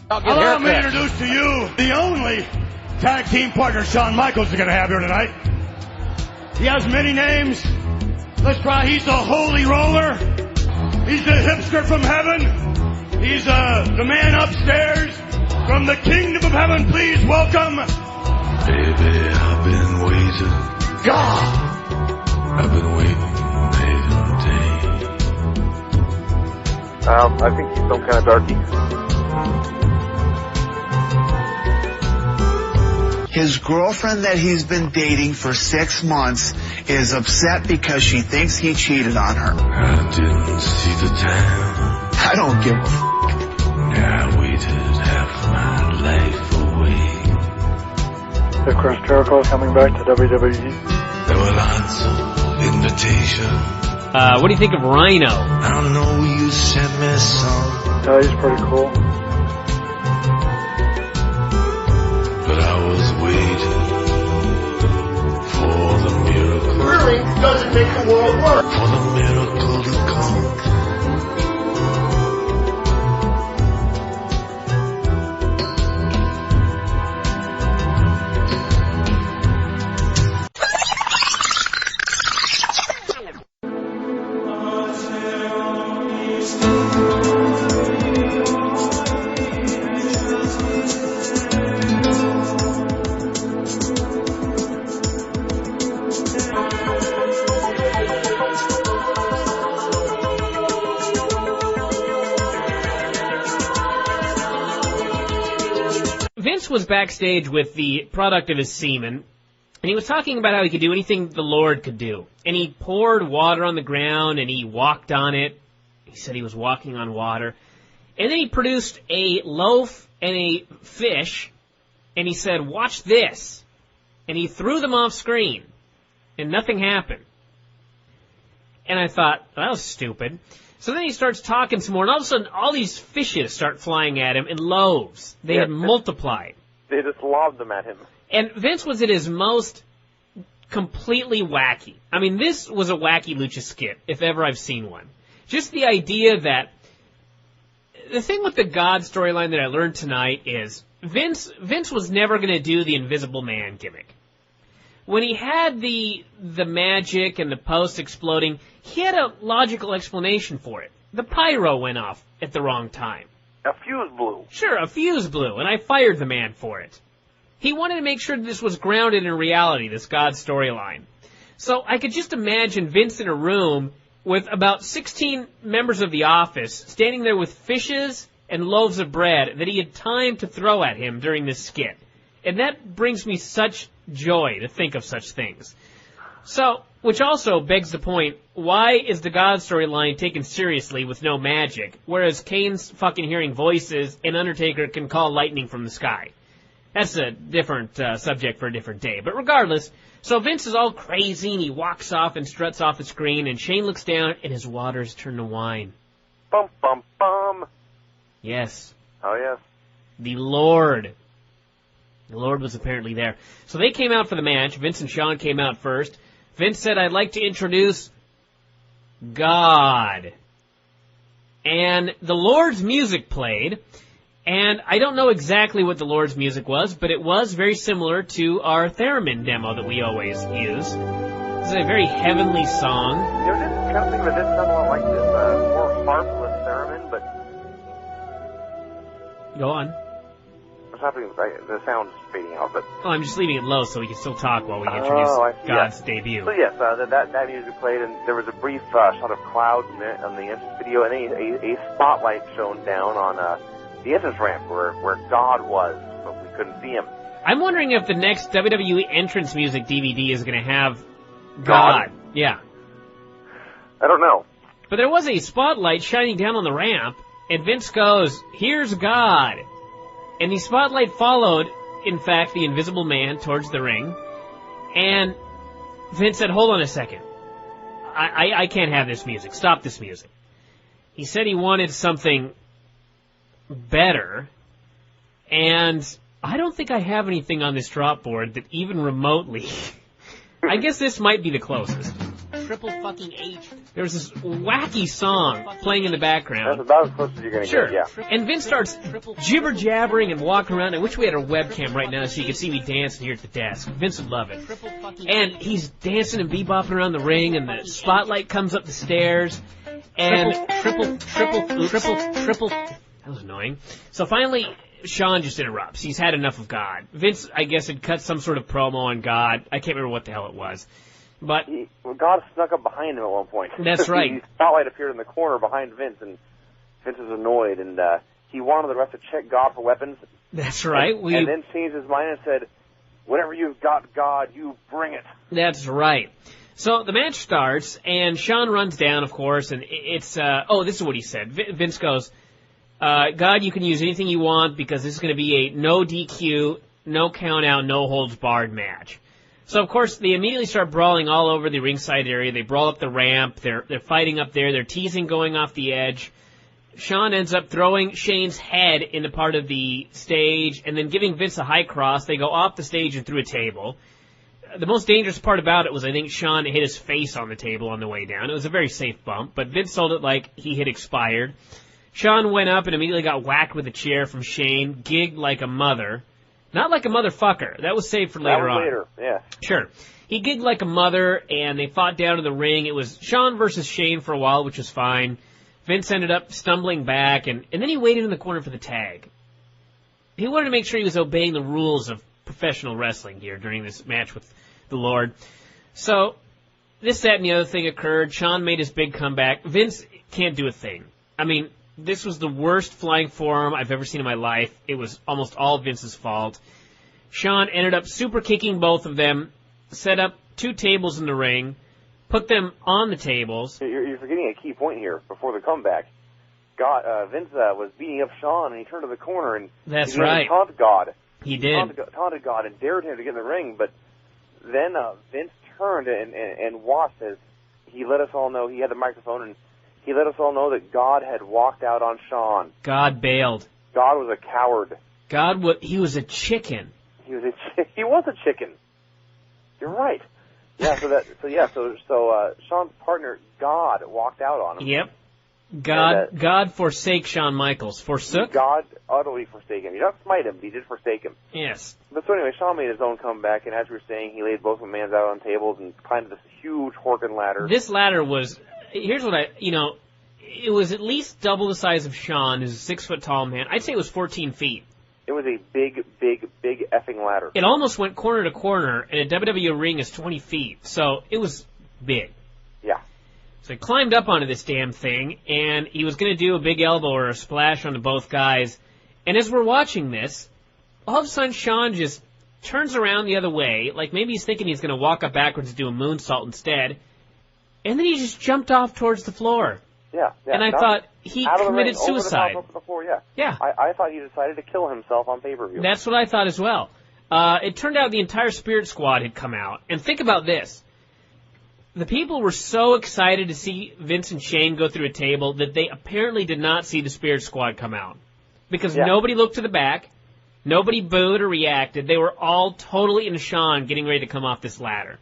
Allow me to introduce to you the only tag team partner Shawn Michaels is going to have here tonight. He has many names. Let's try. He's the Holy Roller. He's the hipster from heaven. He's the man upstairs from the kingdom of heaven. Please welcome. Baby, I've been waiting. God. I've been waiting night and day. I think he's some kind of darky. His girlfriend that he's been dating for 6 months is upset because she thinks he cheated on her. I didn't see the time. I don't give a f***. I waited half my life away. The Chris Jericho is coming back to WWE. There were lots of invitations. What do you think of Rhino? I know you sent me some. Yeah, he's pretty cool. But I was waiting for the miracle. Really doesn't make the world work. For the miracle to come. Vince was backstage with the product of his semen, and he was talking about how he could do anything the Lord could do. And he poured water on the ground, and he walked on it. He said he was walking on water. And then he produced a loaf and a fish, and he said, "Watch this." And he threw them off screen, and nothing happened. And I thought, well, that was stupid. So then he starts talking some more, and all of a sudden, all these fishes start flying at him in loaves. They had multiplied. They just lobbed them at him. And Vince was at his most completely wacky. I mean, this was a wacky lucha skit, if ever I've seen one. Just the idea that... The thing with the God storyline that I learned tonight is Vince was never going to do the Invisible Man gimmick. When he had the magic and the post exploding, he had a logical explanation for it. The pyro went off at the wrong time. A fuse blew. Sure, a fuse blew, and I fired the man for it. He wanted to make sure that this was grounded in reality, this God storyline. So I could just imagine Vince in a room with about 16 members of the office standing there with fishes and loaves of bread that he had time to throw at him during this skit. And that brings me such joy to think of such things. So, which also begs the point, why is the God storyline taken seriously with no magic, whereas Kane's fucking hearing voices and Undertaker can call lightning from the sky? That's a different subject for a different day. But regardless, so Vince is all crazy and he walks off and struts off the screen, and Shane looks down and his waters turn to wine. Bum, bum, bum. Yes. Oh, yes. The Lord. The Lord was apparently there. So they came out for the match. Vince and Shawn came out first. Vince said, "I'd like to introduce God." And the Lord's music played. And I don't know exactly what the Lord's music was, but it was very similar to our theremin demo that we always use. It's a very heavenly song. You know, just kind of think of it, this sound a lot like this more harpless theremin, but... Go on. What's happening? The sound's fading out, but... Oh, I'm just leaving it low so we can still talk while we introduce God's debut. So yes, that music played, and there was a brief shot of clouds on the entrance video, and then a spotlight shone down on the entrance ramp where God was, but we couldn't see him. I'm wondering if the next WWE entrance music DVD is going to have God. Yeah. I don't know. But there was a spotlight shining down on the ramp, and Vince goes, "Here's God." And the spotlight followed, in fact, the Invisible Man towards the ring. And Vince said, "Hold on a second. I can't have this music. Stop this music." He said he wanted something better. And I don't think I have anything on this drop board that even remotely... I guess this might be the closest. triple fucking H. There was this wacky song playing in the background. That's about as close as you're going to Sure. get, yeah. And Vince starts jibber-jabbering and walking around. I wish we had a webcam right now so you could see me dancing here at the desk. Vince would love it. And he's dancing and bebopping around the ring, and the spotlight comes up the stairs. And triple. That was annoying. So finally, Shawn just interrupts. He's had enough of God. Vince, I guess, had cut some sort of promo on God. I can't remember what the hell it was. But God snuck up behind him at one point. That's right. The spotlight appeared in the corner behind Vince, and Vince was annoyed, and he wanted the ref to check God for weapons. That's right. And then changed his mind and said, whenever you've got God, you bring it. That's right. So the match starts, and Shawn runs down, of course, and it's, this is what he said. Vince goes, God, you can use anything you want because this is going to be a no DQ, no count out, no holds barred match. So, of course, they immediately start brawling all over the ringside area. They brawl up the ramp. They're fighting up there. They're teasing going off the edge. Shawn ends up throwing Shane's head into part of the stage and then giving Vince a high cross. They go off the stage and through a table. The most dangerous part about it was I think Shawn hit his face on the table on the way down. It was a very safe bump, but Vince sold it like he had expired. Shawn went up and immediately got whacked with a chair from Shane, gigged like a mother. Not like a motherfucker. That was saved for later on. Later, yeah. Sure. He gigged like a mother, and they fought down to the ring. It was Shawn versus Shane for a while, which was fine. Vince ended up stumbling back, and then he waited in the corner for the tag. He wanted to make sure he was obeying the rules of professional wrestling here during this match with the Lord. So, this, that, and the other thing occurred. Shawn made his big comeback. Vince can't do a thing. I mean, this was the worst flying forearm I've ever seen in my life. It was almost all Vince's fault. Shawn ended up super kicking both of them, set up 2 tables in the ring, put them on the tables. You're forgetting a key point here before the comeback. Vince was beating up Shawn, and he turned to the corner and That's right. taunted God. He did. Taunted God and dared him to get in the ring, but then Vince turned and watched as he let us all know, he had the microphone, and he let us all know that God had walked out on Shawn. God bailed. God was a coward. He was a chicken. He was a chicken. You're right. Yeah. So Shawn's partner God walked out on him. Yep. God forsake Shawn Michaels. Forsook? God utterly forsake him. He did not smite him, but he did forsake him. Yes. But so anyway, Shawn made his own comeback, and as we were saying, he laid both McMahons out on tables and climbed this huge Horkin ladder. This ladder was, here's what it was at least double the size of Shawn, who's a 6-foot-tall man. I'd say it was 14 feet. It was a big effing ladder. It almost went corner to corner, and a WWE ring is 20 feet, so it was big. Yeah. So he climbed up onto this damn thing, and he was going to do a big elbow or a splash onto both guys. And as we're watching this, all of a sudden Shawn just turns around the other way, like maybe he's thinking he's going to walk up backwards and do a moonsault instead, and then he just jumped off towards the floor. Yeah. And I thought he committed suicide. Over the top, before, yeah. Yeah. I thought he decided to kill himself on pay-per-view. That's what I thought as well. It turned out the entire Spirit Squad had come out. And think about this. The people were so excited to see Vince and Shane go through a table that they apparently did not see the Spirit Squad come out. Because nobody looked to the back, nobody booed or reacted. They were all totally into Shawn getting ready to come off this ladder.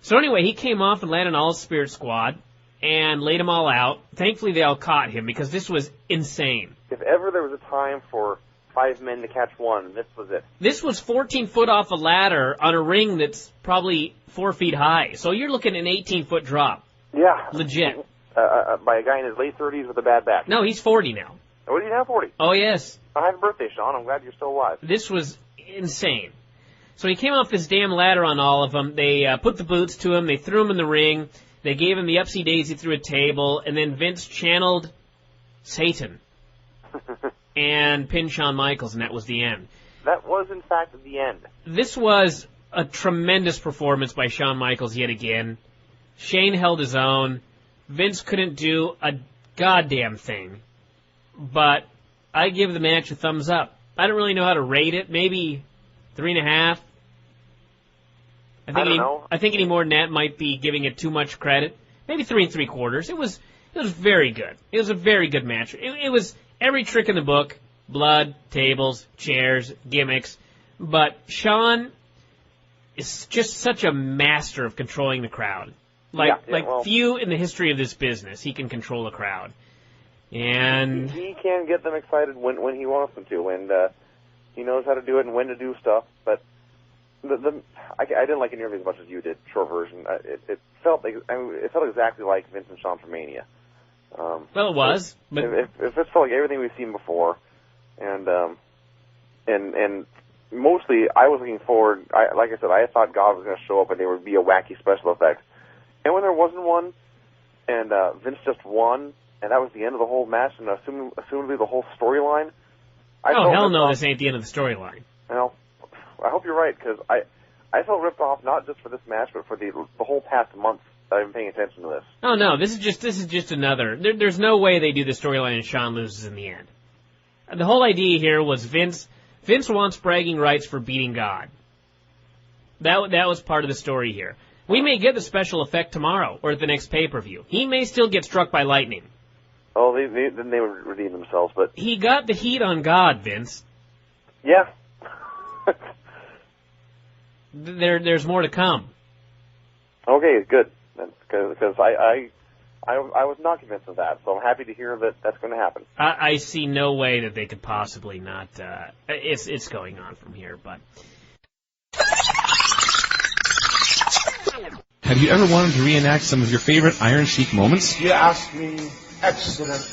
So anyway, he came off and landed on all the Spirit Squad and laid them all out. Thankfully, they all caught him because this was insane. If ever there was a time for 5 men to catch one, this was it. This was 14 foot off a ladder on a ring that's probably 4 feet high. So you're looking at an 18-foot drop. Yeah. Legit. By a guy in his late 30s with a bad back. No, he's 40 now. Oh, is he now 40? Oh, yes. Oh, happy birthday, Shawn. I'm glad you're still alive. This was insane. So he came off this damn ladder on all of them. They put the boots to him. They threw him in the ring. They gave him the upsy-daisy through a table. And then Vince channeled Satan and pinned Shawn Michaels, and that was the end. That was, in fact, the end. This was a tremendous performance by Shawn Michaels yet again. Shane held his own. Vince couldn't do a goddamn thing. But I give the match a thumbs up. I don't really know how to rate it. Maybe 3.5. I don't know. I think any more than that might be giving it too much credit. Maybe 3 3/4. It was very good. It was a very good match. It was every trick in the book: blood, tables, chairs, gimmicks. But Shawn is just such a master of controlling the crowd. Few in the history of this business, he can control a crowd. And he can get them excited when he wants them to, and he knows how to do it and when to do stuff. But I didn't like it nearly as much as you did. Short version, it felt exactly like Vince and Sean for Mania. Well, it was, but it felt like everything we've seen before, and mostly I was looking forward. Like I said, I thought God was going to show up and there would be a wacky special effect, and when there wasn't one, and Vince just won, and that was the end of the whole match, and assumably the whole storyline. Hell no, this ain't the end of the storyline. Well, I hope you're right, because I felt ripped off not just for this match, but for the whole past month that I've been paying attention to this. Oh no, this is just another. There's no way they do the storyline and Shawn loses in the end. The whole idea here was Vince wants bragging rights for beating God. That was part of the story here. We may get the special effect tomorrow or at the next pay-per-view. He may still get struck by lightning. Oh, then they would redeem themselves, but he got the heat on God, Vince. Yeah. There's more to come. Okay, good. Because I was not convinced of that, so I'm happy to hear that that's going to happen. I see no way that they could possibly not. It's going on from here, but. Have you ever wanted to reenact some of your favorite Iron Sheik moments? You asked me excellent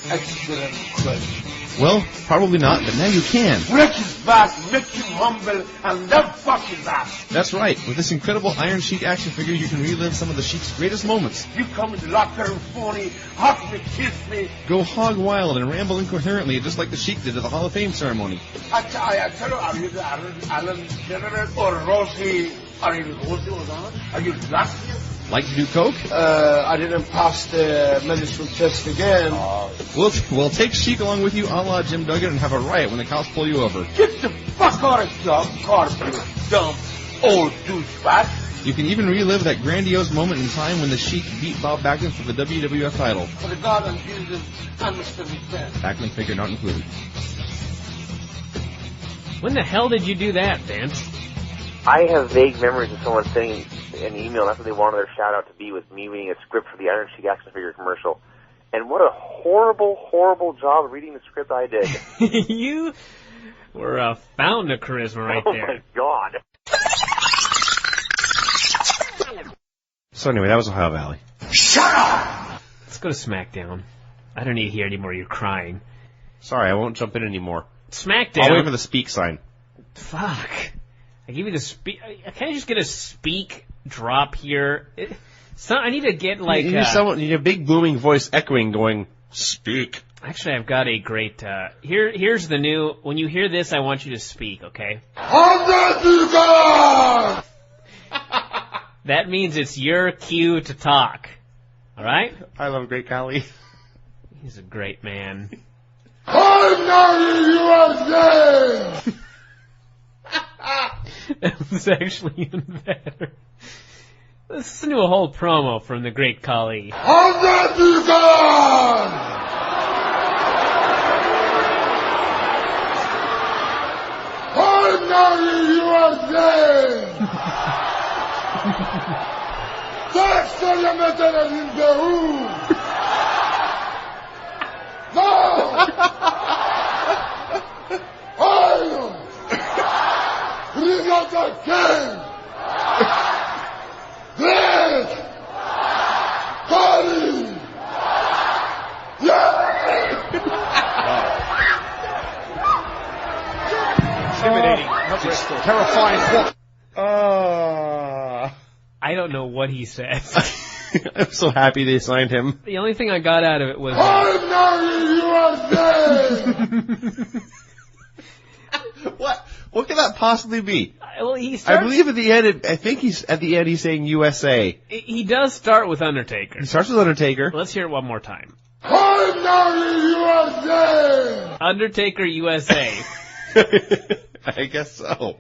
question. Well, probably not, but now you can. Break his back, make him humble, and then fuck his ass. That's right. With this incredible Iron Sheik action figure, you can relive some of the Sheik's greatest moments. You come in the locker room phony, hug me, kiss me. Go hog wild and ramble incoherently, just like the Sheik did at the Hall of Fame ceremony. I tell you, are you the Alan General or Rosie? Are you Rosie O'Donnell? Are you Latvia? Like to do coke? I didn't pass the medicine test again. We'll take Sheik along with you a la Jim Duggan and have a riot when the cops pull you over. Get the fuck out of the car, you dumb old douchebag. You can even relive that grandiose moment in time when the Sheik beat Bob Backlund for the WWF title. For the God and Jesus and Mr. McMahon. Backlund figure not included. When the hell did you do that, Vince? I have vague memories of someone sending an email, and that's what they wanted their shout-out to be, with me reading a script for the Iron Sheik action figure commercial. And what a horrible, horrible job of reading the script I did. You were a fountain of charisma right there. Oh, my God. So anyway, that was Ohio Valley. Shut up! Let's go to SmackDown. I don't need to hear any more of you crying. Sorry, I won't jump in anymore. SmackDown. I'll wait for the speak sign. Fuck. I give you the speak. Can I just get a speak drop here? I need to get like. You need a big booming voice echoing, going speak. Actually, I've got a great. Here's the new. When you hear this, I want you to speak. Okay. That means it's your cue to talk. All right. I love Great Khali. He's a great man. I'm not in USA. That was actually even better. Listen to a whole promo from the great Khali. I'm not in USA. Solo meter in Peru. No. Rigata King! This! Khali! Yeah! Intimidating. Terrifying. I don't know what he said. I'm so happy they signed him. The only thing I got out of it was... I'm not in USA! What could that possibly be? Well, he I starts, believe at the end. I think he's saying USA. he does start with Undertaker. He starts with Undertaker. Let's hear it one more time. I'm not in USA! Undertaker USA. I guess so.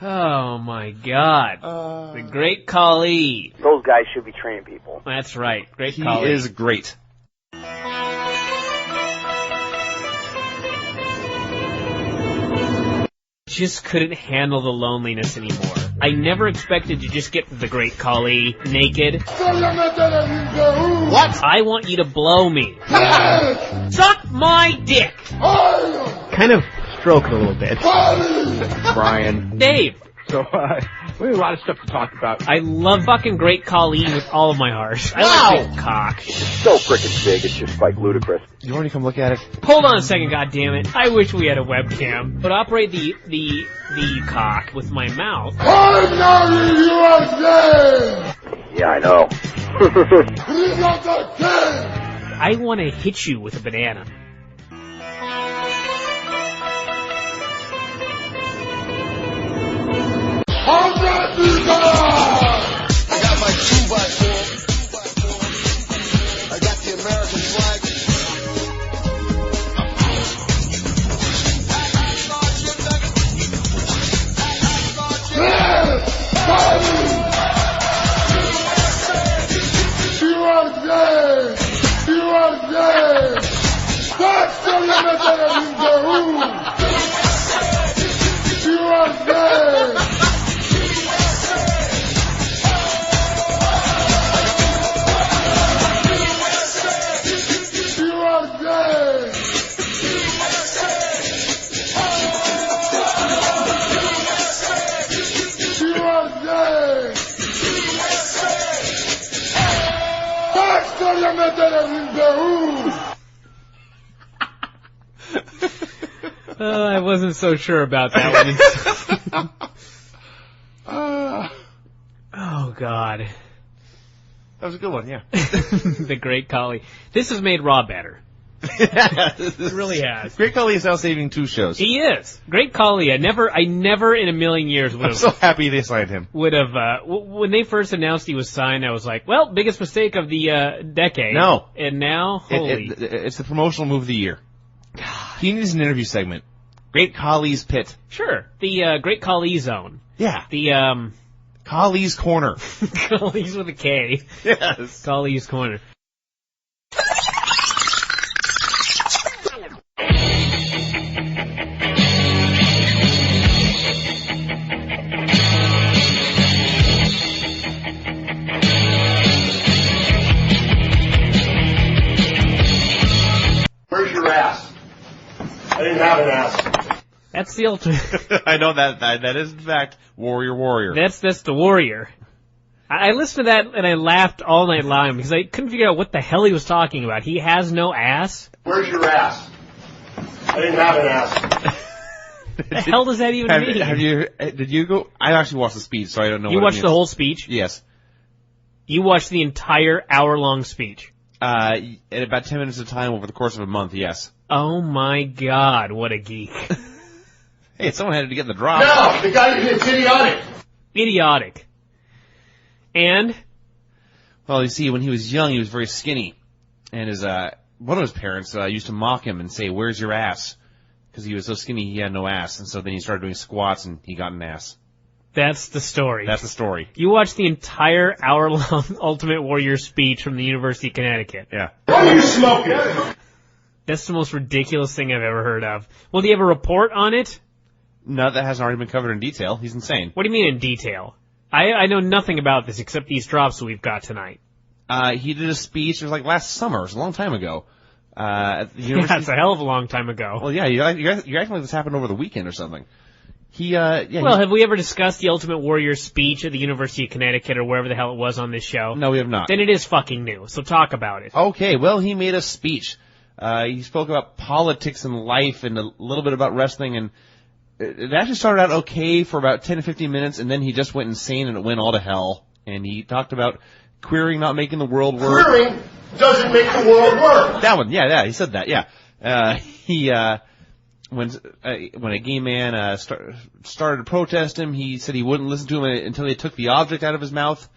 Oh my God. The great Khali. Those guys should be training people. That's right. Great He Khali. is great. Just couldn't handle the loneliness anymore. I never expected to just get the great Khali naked. What? I want you to blow me. Suck my dick! Kind of stroke it a little bit. Brian. Dave. So, we have a lot of stuff to talk about. I love fucking great Khali with all of my heart. I like big cock. So frickin' big, it's just like ludicrous. You want to come look at it? Hold on a second, goddammit. I wish we had a webcam. But operate the cock with my mouth. I'm not in USA! Yeah, I know. He's not the king! I want to hit you with a banana. I'm not the king! I got my 2x4. I got the American flag. I wasn't so sure about that one. Oh, God. That was a good one, yeah. The great Khali. This has made Raw better. It really has. Great Khali is now saving 2 shows. He is. Great Khali. I never in a million years would have... I'm so happy they signed him. Would have, when they first announced he was signed, I was like, well, biggest mistake of the decade. No. And now, holy... It's the promotional move of the year. God. He needs an interview segment. Great Khali's Pit. Sure. The Great Khali Zone. Yeah. The, Khali's Corner. Khali's with a K. Yes. Khali's Corner. Where's your ass? I didn't have an ass. That's the ultimate. I know that is in fact Warrior. That's the Warrior. I listened to that and I laughed all night long because I couldn't figure out what the hell he was talking about. He has no ass? Where's your ass? I didn't have an ass. The hell does that even mean? Did you go? I actually watched the speech, so I don't know. You watched the whole speech? Yes. You watched the entire hour-long speech? At about 10 minutes of time over the course of a month, yes. Oh my God, what a geek. Hey, someone had to get the drop. No, the guy is idiotic. Idiotic. And? Well, you see, when he was young, he was very skinny. And his one of his parents used to mock him and say, "Where's your ass?" Because he was so skinny, he had no ass. And so then he started doing squats, and he got an ass. That's the story. That's the story. You watched the entire hour-long Ultimate Warrior speech from the University of Connecticut. Yeah. What are you smoking? That's the most ridiculous thing I've ever heard of. Well, do you have a report on it? No, that hasn't already been covered in detail. He's insane. What do you mean in detail? I know nothing about this except these drops we've got tonight. He did a speech, it was like last summer, it was a long time ago. At the university. Yeah, it's a hell of a long time ago. Well, yeah, you're acting like this happened over the weekend or something. Have we ever discussed the Ultimate Warrior speech at the University of Connecticut or wherever the hell it was on this show? No, we have not. Then it is fucking new, so talk about it. Okay, well, he made a speech. He spoke about politics and life and a little bit about wrestling, and it actually started out okay for about 10 to 15 minutes, and then he just went insane and it went all to hell. And he talked about queering not making the world work. Queering doesn't make the world work. That one, yeah, he said that, yeah. When a gay man started to protest him, he said he wouldn't listen to him until they took the object out of his mouth,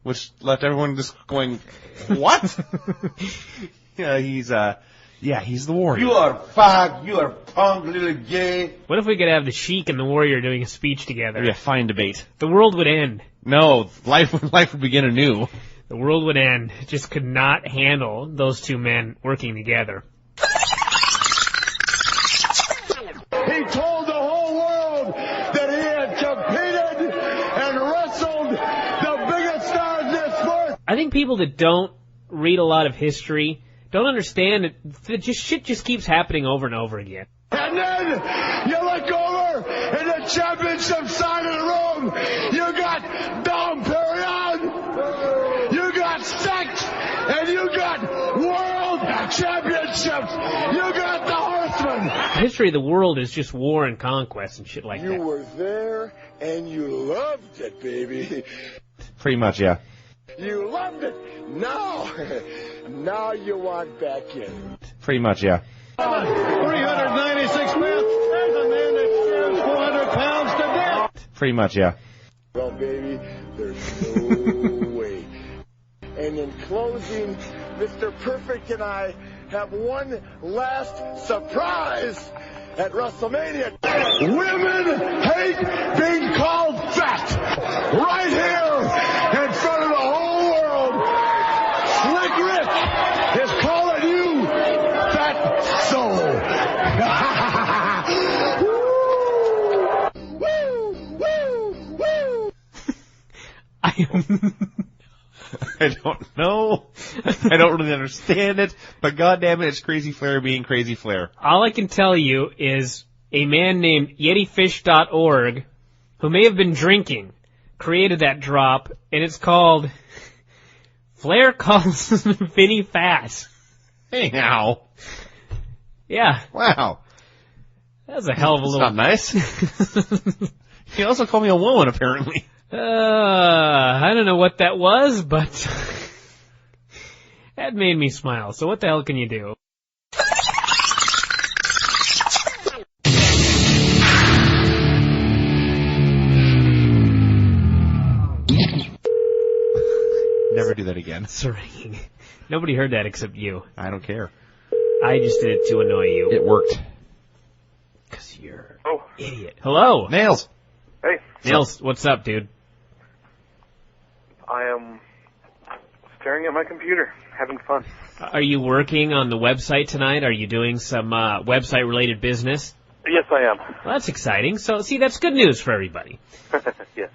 which left everyone just going, what? He's the warrior. You are fag, you are punk, little gay. What if we could have the Sheik and the Warrior doing a speech together? Yeah, fine debate. The world would end. No, life would begin anew. The world would end. It just could not handle those two men working together. He told the whole world that he had competed I think people that don't read a lot of history don't understand that shit just keeps happening over and over again. And then you look over in the championship side of the room, you got Dom Perignon, you got Sex, and you got World Championships. You got the Horsemen. The history of the world is just war and conquest and shit like that. You were there and you loved it, baby. Pretty much, yeah. You loved it. Now you want back in. Pretty much, yeah. 396 pounds. There's a man that stands 400 pounds to death. Pretty much, yeah. Well, baby, there's no way. And in closing, Mr. Perfect and I have one last surprise at WrestleMania. Women hate being called fat. Right here in front of the whole world. Slick Rick is calling you fat soul. Woo! Woo! Woo! I don't know. I don't really understand it, but goddamn it, it's Crazy Flair being Crazy Flair. All I can tell you is a man named YetiFish.org, who may have been drinking, created that drop, and it's called Flair Calls Vinny Fat. Hey, now. Yeah. Wow. That was a hell of a little... Not nice. He also called me a woman, apparently. I don't know what that was, but that made me smile. So what the hell can you do? Never do that again. It's ringing. Nobody heard that except you. I don't care. I just did it to annoy you. It worked. Because you're Oh. an idiot. Hello. Nails. Hey, Nails, what's up, dude? I am staring at my computer, having fun. Are you working on the website tonight? Are you doing some website-related business? Yes, I am. Well, that's exciting. So, see, that's good news for everybody. Yes.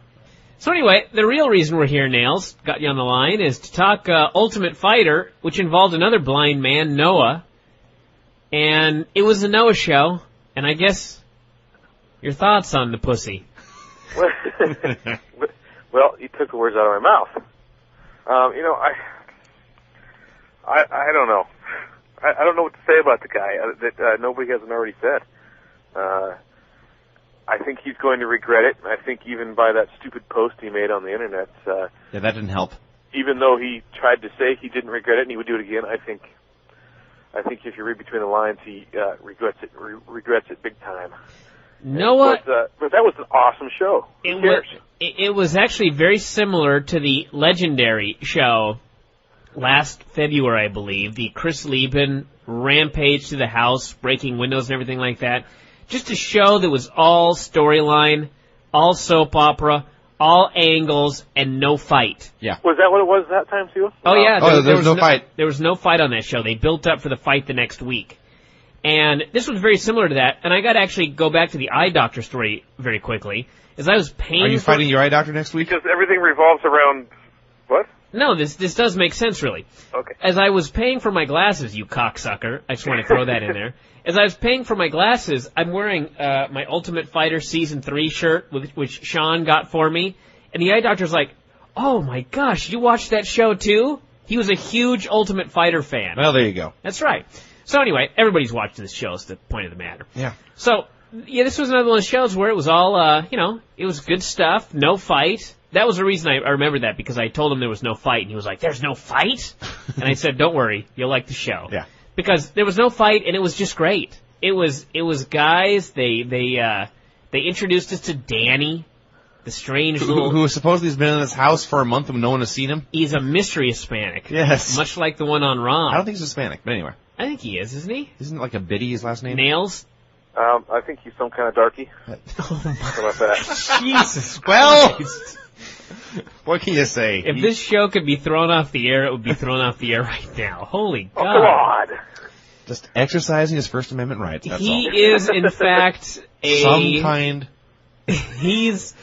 So anyway, the real reason we're here, Nails, got you on the line, is to talk Ultimate Fighter, which involved another blind man, Noah. And it was a Noah show, and I guess your thoughts on the pussy. Well, you took the words out of my mouth. I don't know. I don't know what to say about the guy that nobody hasn't already said. I think he's going to regret it. I think even by that stupid post he made on the internet. Yeah, that didn't help. Even though he tried to say he didn't regret it and he would do it again, I think if you read between the lines, he regrets it big time. Noah, but that was an awesome show. Who cares? It was actually very similar to the legendary show last February, I believe, the Chris Lieben rampage to the house, breaking windows and everything like that. Just a show that was all storyline, all soap opera, all angles, and no fight. Yeah. Was that what it was that time, too? Oh, yeah. There was no fight. There was no fight on that show. They built up for the fight the next week. And this was very similar to that. And I got to actually go back to the eye doctor story very quickly. As I was paying Are you fighting your eye doctor next week? Because everything revolves around what? No, this does make sense, really. Okay. As I was paying for my glasses, you cocksucker, I just want to throw that in there. As I was paying for my glasses, I'm wearing my Ultimate Fighter Season 3 shirt, which Sean got for me. And the eye doctor's like, oh my gosh, you watched that show too? He was a huge Ultimate Fighter fan. Well, there you go. That's right. So anyway, everybody's watching this show is the point of the matter. Yeah. So, yeah, this was another one of those shows where it was all, it was good stuff, no fight. That was the reason I remember that, because I told him there was no fight, and he was like, there's no fight? And I said, don't worry, you'll like the show. Yeah. Because there was no fight, and it was just great. It was guys, they introduced us to Danny, the strange little... Who supposedly has been in this house for a month and no one has seen him? He's a mystery Hispanic. Yes. Much like the one on Raw. I don't think he's Hispanic, but anyway. I think he is, isn't he? Isn't it like a Biddy his last name? Nails? I think he's some kind of darky. Oh my... How about that? Jesus Well... Christ. What can you say? If this show could be thrown off the air, it would be thrown off the air right now. Holy God. Oh, God. Just exercising his First Amendment rights, that's he all. is, in fact, Some kind... He's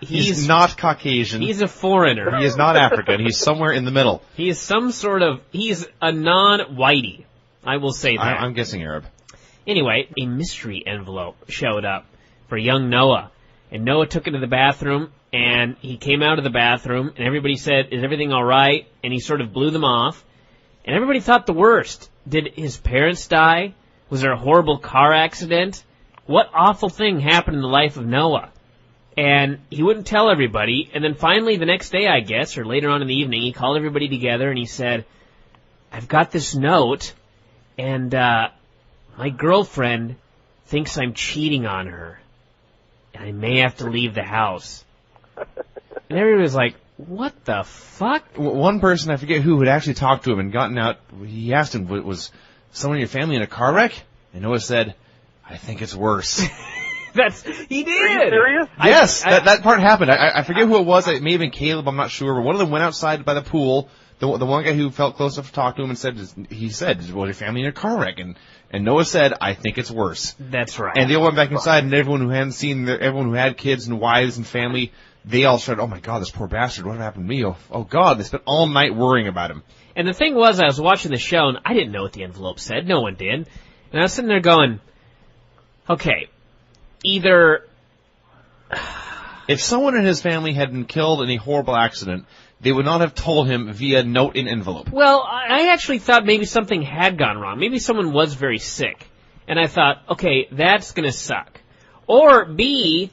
He's not Caucasian. He's a foreigner. He is not African. He's somewhere in the middle. He is he's a non-whitey. I will say that. I'm guessing Arab. Anyway, a mystery envelope showed up for young Noah. And Noah took it to the bathroom, and he came out of the bathroom, and everybody said, is everything all right? And he sort of blew them off. And everybody thought the worst. Did his parents die? Was there a horrible car accident? What awful thing happened in the life of Noah? And he wouldn't tell everybody. And then finally the next day, I guess, or later on in the evening, he called everybody together and he said, I've got this note, and my girlfriend thinks I'm cheating on her. And I may have to leave the house. And everybody was like, what the fuck? One person, I forget who, had actually talked to him and gotten out. He asked him, was someone in your family in a car wreck? And Noah said, I think it's worse. He did. Are you serious? Yes, that part happened. I forget who it was. It may have been Caleb, I'm not sure. But one of them went outside by the pool. The one guy who felt close enough to talk to him and said, was your family in a car wreck? And Noah said, I think it's worse. That's right. And they all went back inside, and everyone who had kids and wives and family, they all started, oh my God, this poor bastard, what happened to me? Oh God, they spent all night worrying about him. And the thing was, I was watching the show, and I didn't know what the envelope said. No one did. And I was sitting there going, okay, either... If someone in his family had been killed in a horrible accident, they would not have told him via note in envelope. Well, I actually thought maybe something had gone wrong. Maybe someone was very sick. And I thought, okay, that's going to suck. Or B,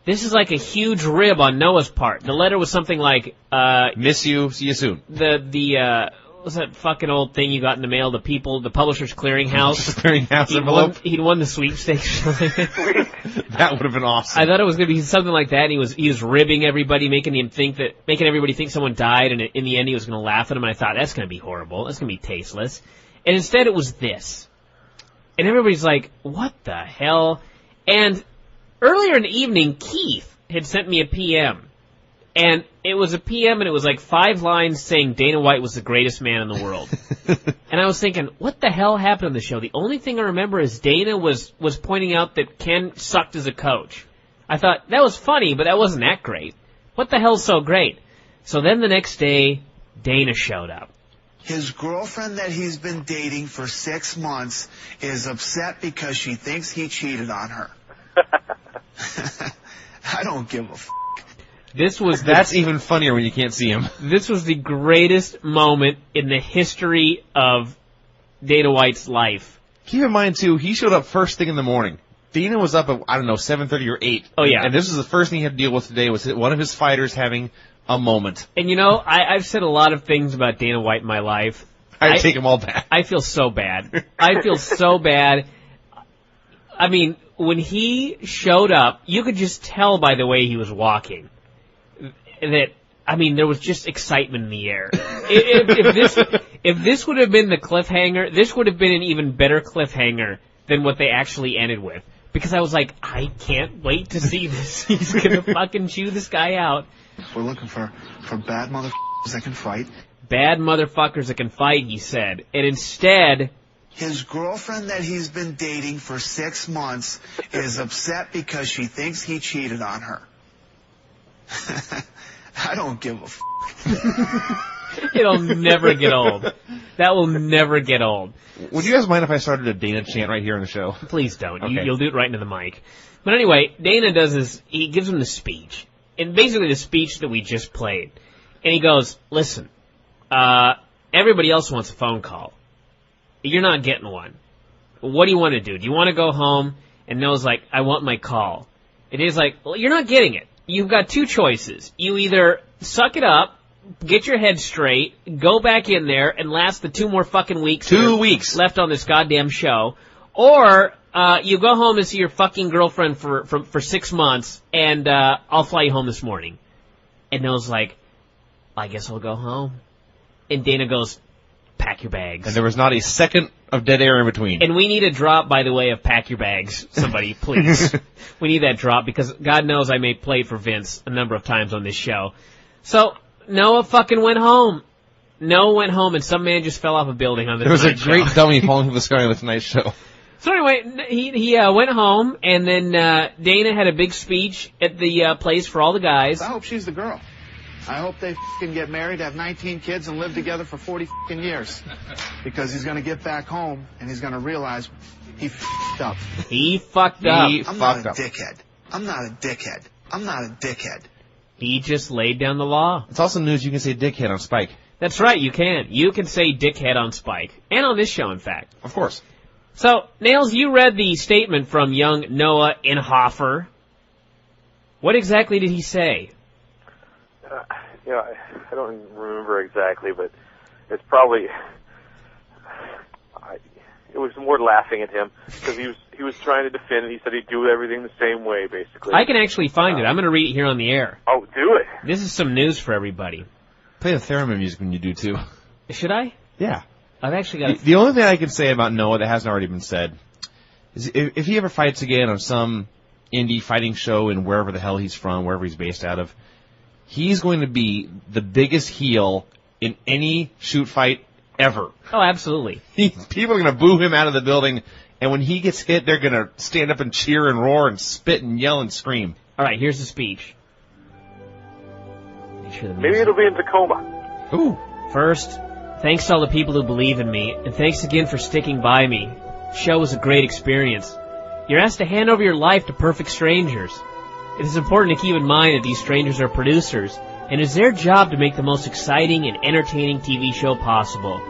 this is like a huge rib on Noah's part. The letter was something like... miss you, see you soon. What's that fucking old thing you got in the mail? The Publishers Clearinghouse. Envelope. He'd won the sweepstakes. That would have been awesome. I thought it was going to be something like that. And he was ribbing everybody, making everybody think someone died. And in the end, he was going to laugh at him. And I thought, that's going to be horrible. That's going to be tasteless. And instead, it was this. And everybody's like, what the hell? And earlier in the evening, Keith had sent me a PM. And it was a PM, and it was like 5 lines saying Dana White was the greatest man in the world. And I was thinking, what the hell happened on the show? The only thing I remember is Dana was pointing out that Ken sucked as a coach. I thought, that was funny, but that wasn't that great. What the hell's so great? So then the next day, Dana showed up. His girlfriend that he's been dating for 6 months is upset because she thinks he cheated on her. I don't give a f***. That's even funnier when you can't see him. This was the greatest moment in the history of Dana White's life. Keep in mind, too, he showed up first thing in the morning. Dana was up at, 7:30 or 8. Oh, yeah. And this was the first thing he had to deal with today, was one of his fighters having a moment. And I've said a lot of things about Dana White in my life. I take them all back. I feel so bad. I feel so bad. I mean, when he showed up, you could just tell by the way he was walking that, there was just excitement in the air. If this would have been the cliffhanger, this would have been an even better cliffhanger than what they actually ended with. Because I was like, I can't wait to see this. He's gonna fucking chew this guy out. We're looking for bad motherfuckers that can fight. Bad motherfuckers that can fight, he said. And instead... His girlfriend that he's been dating for 6 months is upset because she thinks he cheated on her. I don't give a f***. It'll never get old. That will never get old. Would you guys mind if I started a Dana chant right here on the show? Please don't. Okay. You'll do it right into the mic. But anyway, Dana he gives him the speech. And basically the speech that we just played. And he goes, listen, everybody else wants a phone call. You're not getting one. What do you want to do? Do you want to go home? And Noah's like, I want my call. And he's like, well, you're not getting it. You've got 2 choices. You either suck it up, get your head straight, go back in there, and last the 2 more fucking weeks. 2 weeks left on this goddamn show. Or you go home and see your fucking girlfriend for 6 months, and I'll fly you home this morning. And Noah's like, I guess I'll go home. And Dana goes, pack your bags. And there was not a second of dead air in between. And we need a drop, by the way, of pack your bags. Somebody, please. We need that drop, because God knows I may play for Vince a number of times on this show. So, Noah fucking went home. Noah went home, and some man just fell off a building on the Tonight Show. There was a great dummy falling from the sky on the Tonight Show. So anyway, he went home, and then Dana had a big speech at the place for all the guys. I hope she's the girl. I hope they f***ing get married, have 19 kids, and live together for 40 f***ing years. Because he's going to get back home, and he's going to realize he f***ed up. He fucked up. I'm not a dickhead. I'm not a dickhead. I'm not a dickhead. He just laid down the law. It's also news you can say dickhead on Spike. That's right, you can. You can say dickhead on Spike. And on this show, in fact. Of course. So, Nails, you read the statement from young Noah Inhofer. What exactly did he say? I don't remember exactly, but it's probably... It was more laughing at him, because he was trying to defend it. He said he'd do everything the same way, basically. I can actually find it. I'm going to read it here on the air. Oh, do it. This is some news for everybody. Play the theremin music when you do, too. Should I? Yeah. I've actually got... The only thing I can say about Noah that hasn't already been said is if he ever fights again on some indie fighting show in wherever the hell he's from, wherever he's based out of, he's going to be the biggest heel in any shoot fight ever. Oh, absolutely. People are going to boo him out of the building, and when he gets hit, they're going to stand up and cheer and roar and spit and yell and scream. All right, here's the speech. Maybe it'll be in Tacoma. Ooh. First, thanks to all the people who believe in me, and thanks again for sticking by me. The show was a great experience. You're asked to hand over your life to perfect strangers. It is important to keep in mind that these strangers are producers, and it's their job to make the most exciting and entertaining TV show possible.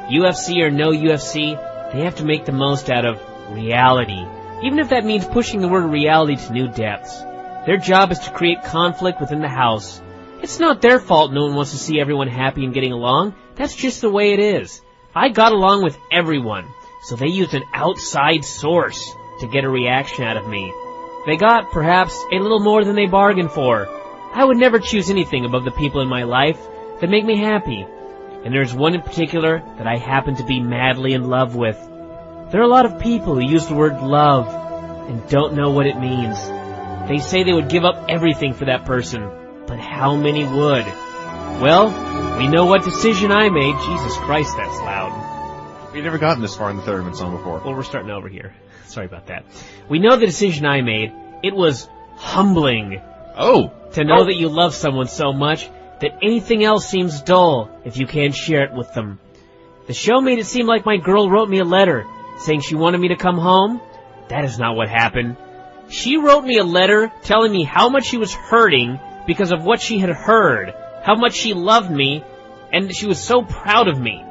UFC or no UFC, they have to make the most out of reality, even if that means pushing the word reality to new depths. Their job is to create conflict within the house. It's not their fault no one wants to see everyone happy and getting along. That's just the way it is. I got along with everyone, so they used an outside source to get a reaction out of me. They got, perhaps, a little more than they bargained for. I would never choose anything above the people in my life that make me happy. And there's one in particular that I happen to be madly in love with. There are a lot of people who use the word love and don't know what it means. They say they would give up everything for that person, but how many would? Well, we know what decision I made. Jesus Christ, that's loud. We've never gotten this far in the Thurman song before. Well, we're starting over here. Sorry about that. We know the decision I made. It was humbling. Oh. To know that you love someone so much that anything else seems dull if you can't share it with them. The show made it seem like my girl wrote me a letter saying she wanted me to come home. That is not what happened. She wrote me a letter telling me how much she was hurting because of what she had heard, how much she loved me, and she was so proud of me.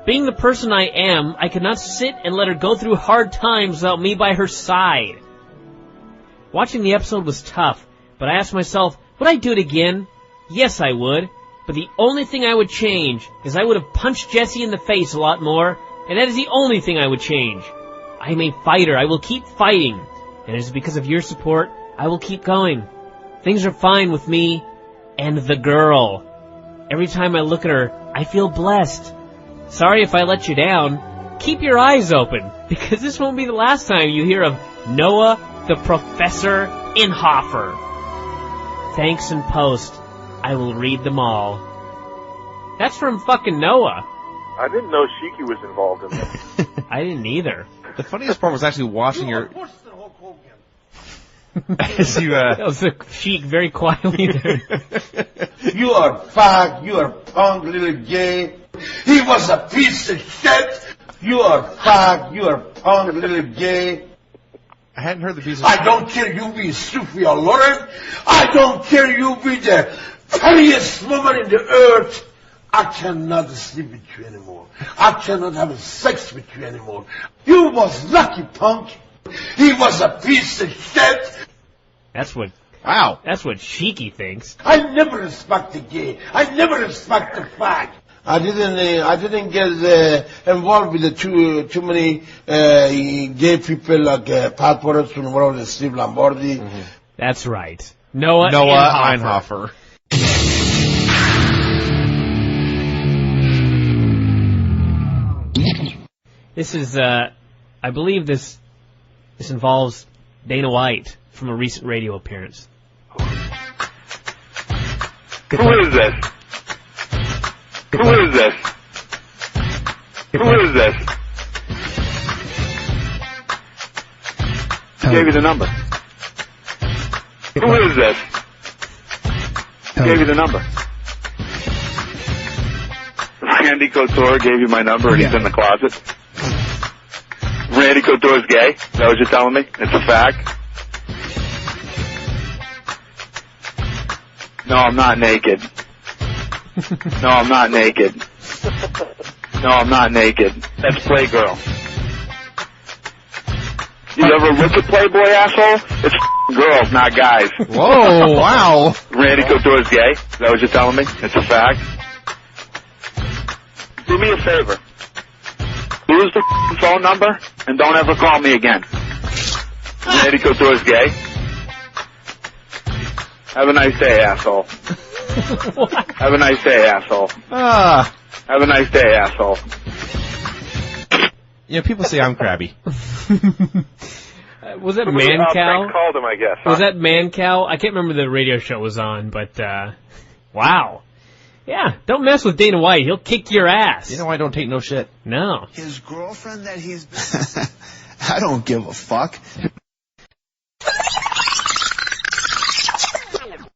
Being the person I am, I could not sit and let her go through hard times without me by her side. Watching the episode was tough, but I asked myself, would I do it again? Yes, I would, but the only thing I would change is I would have punched Jesse in the face a lot more, and that is the only thing I would change. I am a fighter. I will keep fighting, and it is because of your support I will keep going. Things are fine with me and the girl. Every time I look at her, I feel blessed. Sorry if I let you down. Keep your eyes open, because this won't be the last time you hear of Noah the Professor Inhofer. Thanks in post. I will read them all. That's from fucking Noah. I didn't know Shiki was involved in this. I didn't either. The funniest part was actually watching your... As you, That was a Sheik very quietly there. You are fag, you are punk, little gay. He was a piece of shit. You are fag, you are punk, little gay. I hadn't heard the piece of I don't care you be Sophia Loren. I don't care you be the prettiest woman in the earth. I cannot sleep with you anymore. I cannot have sex with you anymore. You was lucky, punk. He was a piece of shit. That's what... Wow. That's what Shiki thinks. I never respect the gay. I never respect the fag. I didn't get involved with the too many gay people like Pat Patterson and whatever, Steve Lombardi. Mm-hmm. That's right. Noah Inhofer. This is, I believe this involves Dana White from a recent radio appearance. Who is this? Who is this? Who is this? Gave you the number. Who is this? Gave you the number. Randy Couture gave you my number and he's in the closet. Randy Couture's gay? Is that what you're telling me? It's a fact? No, I'm not naked. No, I'm not naked. No, I'm not naked. That's Playgirl. You ever look at Playboy, asshole? It's girls, not guys. Whoa, wow. Randy Couture's gay? Is that what you're telling me? It's a fact? Do me a favor. Lose the phone number and don't ever call me again. Randy Couture's gay? Have a nice day, asshole. Have a nice day, asshole. Have a nice day, asshole. Yeah, people say I'm crabby. Was that Man Cow? Called him, I guess. Was that Man Cow? I can't remember the radio show was on, but wow. Yeah, don't mess with Dana White. He'll kick your ass. Dana White don't take no shit. No. His girlfriend that he's... I don't give a fuck.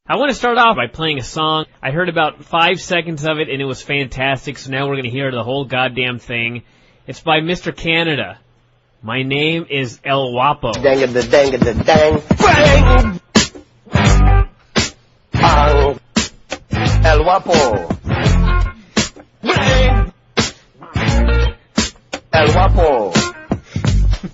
I want to start off by playing a song. I heard about 5 seconds of it, and it was fantastic, so now we're going to hear the whole goddamn thing. It's by Mr. Canada. My name is El Guapo. Dang-a-da-dang-a-da-dang. Bang! Bang! El Guapo. Bang! El Guapo.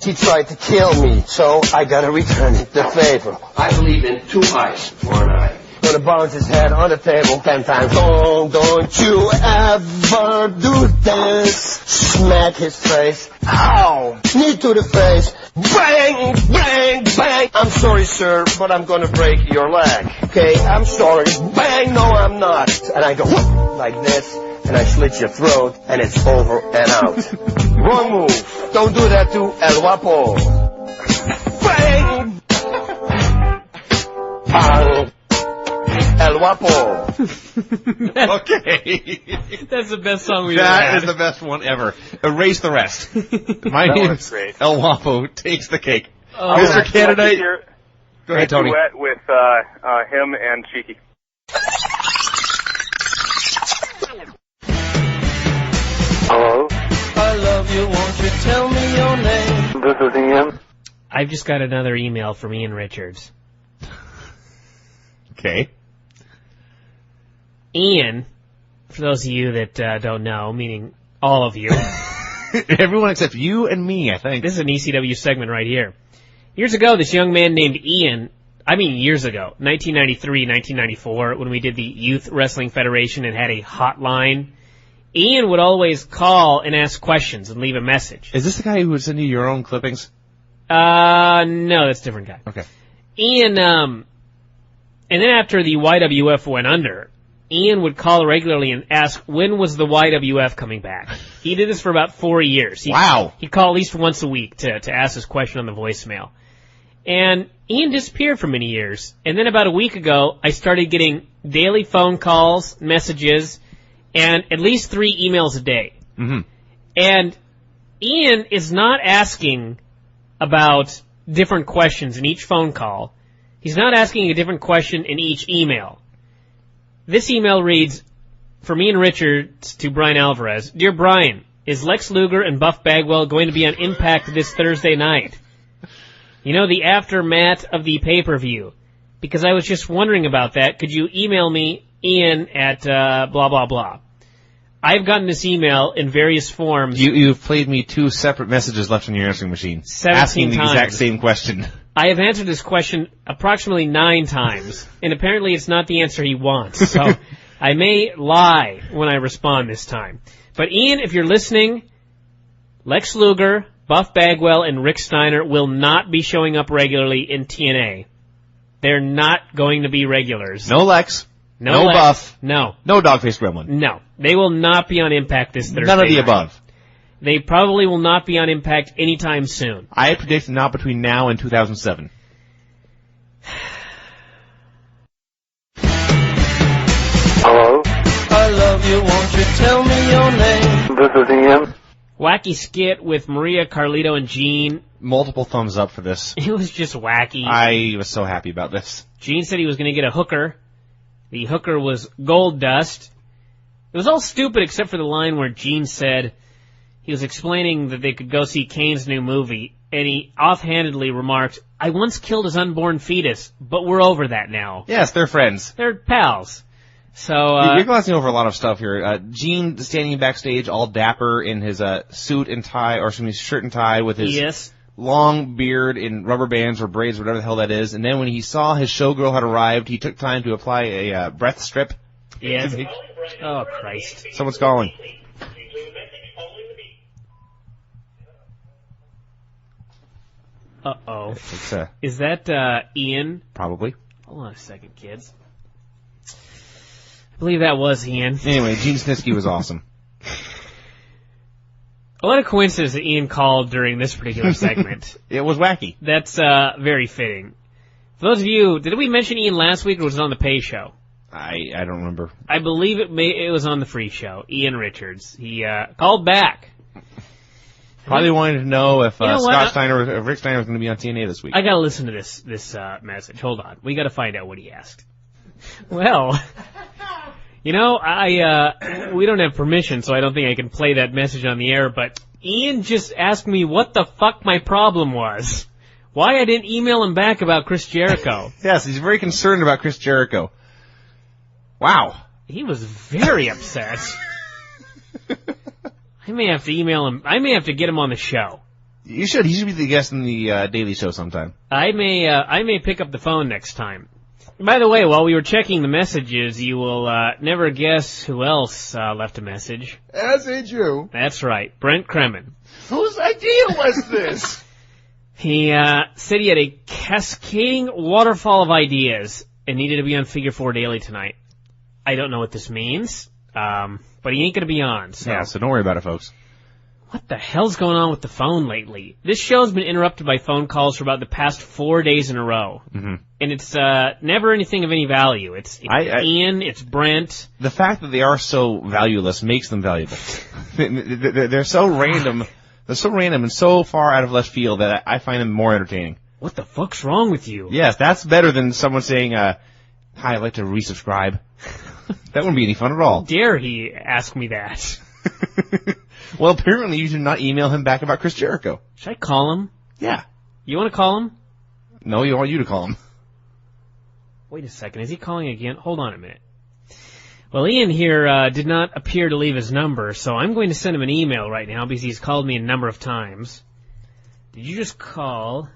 He tried to kill me, so I gotta return the favor. I believe in 2 eyes for an eye. Gonna bounce his head on the table 10 times. Oh, don't you ever do this. Smack his face. Ow! Knee to the face. Bang! Bang! Bang! I'm sorry, sir, but I'm gonna break your leg. Okay, I'm sorry. Bang! No, I'm not. And I go whoop, like this, and I slit your throat, and it's over and out. Wrong move. Don't do that to El Guapo. Bang! Bang! El Guapo. Okay. That's the best song we've ever had. That is the best one ever. Erase the rest. My name's El Guapo takes the cake. Oh, Mr. Canada. Go ahead, Tony. Duet with him and Cheeky. Hello? I love you, won't you tell me your name? This is Ian. I've just got another email from Ian Richards. Okay. Ian, for those of you that don't know, meaning all of you. Everyone except you and me, I think. This is an ECW segment right here. Years ago, this young man named Ian, years ago, 1993, 1994, when we did the Youth Wrestling Federation and had a hotline, Ian would always call and ask questions and leave a message. Is this the guy who would send you your own clippings? No, that's a different guy. Okay. Ian, and then after the YWF went under, Ian would call regularly and ask, when was the YWF coming back? He did this for about 4 years. Wow. He'd call at least once a week to ask this question on the voicemail. And Ian disappeared for many years. And then about a week ago, I started getting daily phone calls, messages, and at least 3 emails a day. Mm-hmm. And Ian is not asking about different questions in each phone call. He's not asking a different question in each email. This email reads, from Ian Richards to Brian Alvarez, Dear Brian, is Lex Luger and Buff Bagwell going to be on Impact this Thursday night? You know, the aftermath of the pay-per-view. Because I was just wondering about that. Could you email me, Ian, at blah, blah, blah. I've gotten this email in various forms. You've played me 2 separate messages left in your answering machine. 17 asking the times. exact same question. I have answered this question approximately 9 times, and apparently it's not the answer he wants. So I may lie when I respond this time. But Ian, if you're listening, Lex Luger, Buff Bagwell, and Rick Steiner will not be showing up regularly in TNA. They're not going to be regulars. No Lex. No Lex, Buff. No. No Dogface Gremlin. No. They will not be on Impact this Thursday None of the night. above. They probably will not be on Impact anytime soon. I predict not between now and 2007. Hello? I love you, won't you tell me your name? This is Ian. Wacky skit with Maria, Carlito, and Gene. Multiple thumbs up for this. It was just wacky. I was so happy about this. Gene said he was going to get a hooker. The hooker was Gold Dust. It was all stupid except for the line where Gene said he was explaining that they could go see Kane's new movie, and he offhandedly remarked, "I once killed his unborn fetus, but we're over that now." Yes, they're friends. They're pals. So you're glossing over a lot of stuff here. Gene standing backstage, all dapper in his suit and tie, or shirt and tie, with his long beard in rubber bands or braids, whatever the hell that is. And then when he saw his showgirl had arrived, he took time to apply a breath strip. Yes. Oh Christ! Someone's calling. Uh-oh. Is that Ian? Probably. Hold on a second, kids. I believe that was Ian. Anyway, Gene Snitsky was awesome. A lot of coincidence that Ian called during this particular segment. It was wacky. That's very fitting. For those of you, did we mention Ian last week, or was it on the pay show? I don't remember. I believe it was on the free show. Ian Richards. He called back. Probably wanted to know if Scott Steiner or Rick Steiner was going to be on TNA this week. I got to listen to this message. Hold on. We got to find out what he asked. Well, we don't have permission, so I don't think I can play that message on the air, but Ian just asked me what the fuck my problem was. Why I didn't email him back about Chris Jericho. Yes, he's very concerned about Chris Jericho. Wow. He was very upset. I may have to email him. I may have to get him on the show. You should. He should be the guest in the Daily Show sometime. I may pick up the phone next time. By the way, while we were checking the messages, you will never guess who else left a message. As did you. That's right, Brent Kremen. Whose idea was this? He said he had a cascading waterfall of ideas and needed to be on Figure 4 Daily tonight. I don't know what this means, but he ain't going to be on. So. Yeah, so don't worry about it, folks. What the hell's going on with the phone lately? This show's been interrupted by phone calls for about the past 4 days in a row. Mm-hmm. And it's never anything of any value. It's Ian, it's Brent. The fact that they are so valueless makes them valuable. They're so random. They're so random and so far out of left field that I find them more entertaining. What the fuck's wrong with you? Yes, that's better than someone saying, "Hi, I'd like to resubscribe." That wouldn't be any fun at all. How dare he ask me that? Well, apparently you should not email him back about Chris Jericho. Should I call him? Yeah. You want to call him? No, I want you to call him. Wait a second. Is he calling again? Hold on a minute. Well, Ian here did not appear to leave his number, so I'm going to send him an email right now because he's called me a number of times. Did you just call?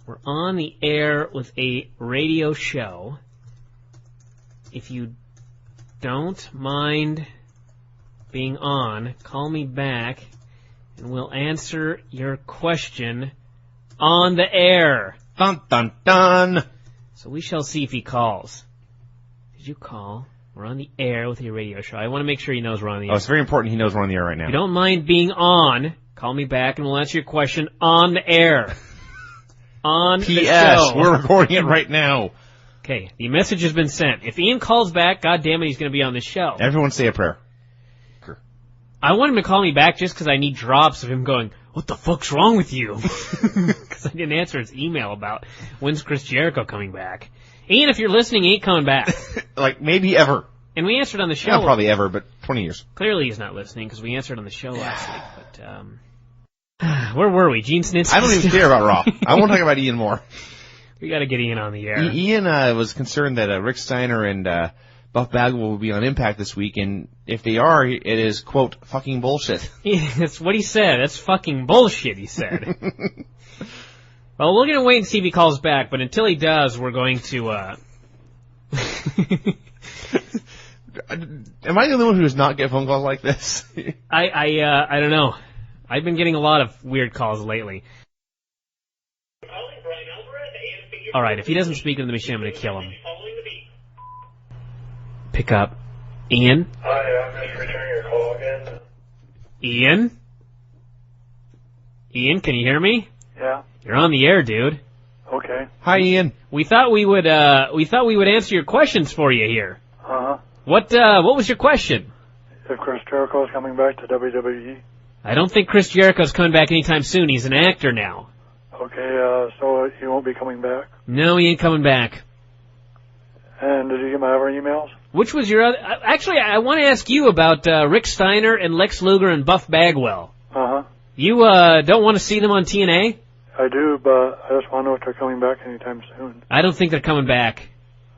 We're on the air with a radio show. If you don't mind being on, call me back, and we'll answer your question on the air. Dun, dun, dun. So we shall see if he calls. Did you call? We're on the air with your radio show. I want to make sure he knows we're on the air. Oh, it's very important he knows we're on the air right now. If you don't mind being on, call me back, and we'll answer your question on the air. On the show. P.S. We're recording it right now. Okay, the message has been sent. If Ian calls back, God damn it, he's going to be on the show. Everyone say a prayer. I want him to call me back just because I need drops of him going, "What the fuck's wrong with you?" Because I didn't answer his email about when's Chris Jericho coming back. Ian, if you're listening, he ain't coming back. Like, maybe ever. And we answered on the show. Not probably ever, but 20 years. Clearly he's not listening because we answered on the show last week. But where were we? Gene Snitsky? I don't even care about Raw. I won't talk about Ian more. We got to get Ian on the air. Ian was concerned that Rick Steiner and Buff Bagwell will be on Impact this week, and if they are, it is, quote, fucking bullshit. Yeah, that's what he said. That's fucking bullshit, he said. Well, we're going to wait and see if he calls back, but until he does, we're going to, Am I the only one who does not get phone calls like this? I don't know. I've been getting a lot of weird calls lately. Alright, if he doesn't speak into the machine, I'm going to kill him. Pick up. Ian? Hi, I'm just returning your call again. Ian? Ian, can you hear me? Yeah. You're on the air, dude. Okay. Hi, Ian. We thought we would answer your questions for you here. Uh-huh. What was your question? If Chris Jericho is coming back to WWE? I don't think Chris Jericho's coming back anytime soon. He's an actor now. Okay, so he won't be coming back? No, he ain't coming back. And did you get my other emails? Which was your other... Actually, I want to ask you about Rick Steiner and Lex Luger and Buff Bagwell. Uh-huh. You don't want to see them on TNA? I do, but I just want to know if they're coming back anytime soon. I don't think they're coming back.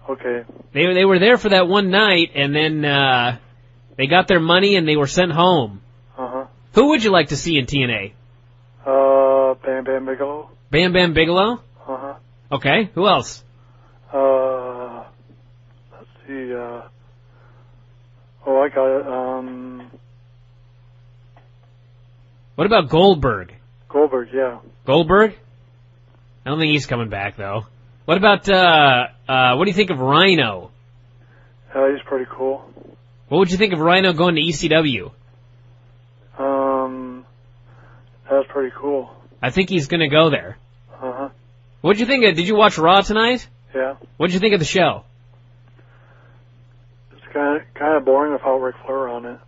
Okay. They were there for that one night, and then they got their money and they were sent home. Uh-huh. Who would you like to see in TNA? Bam Bam Bigelow. Bam Bam Bigelow? Uh-huh. Okay, who else? Let's see, I got it, What about Goldberg? Goldberg, yeah. Goldberg? I don't think he's coming back, though. What about, what do you think of Rhino? He's pretty cool. What would you think of Rhino going to ECW? That's pretty cool. I think he's gonna go there. Uh-huh. What'd you think of, did you watch Raw tonight? Yeah. What'd you think of the show? It's kind of boring without Ric Flair on it.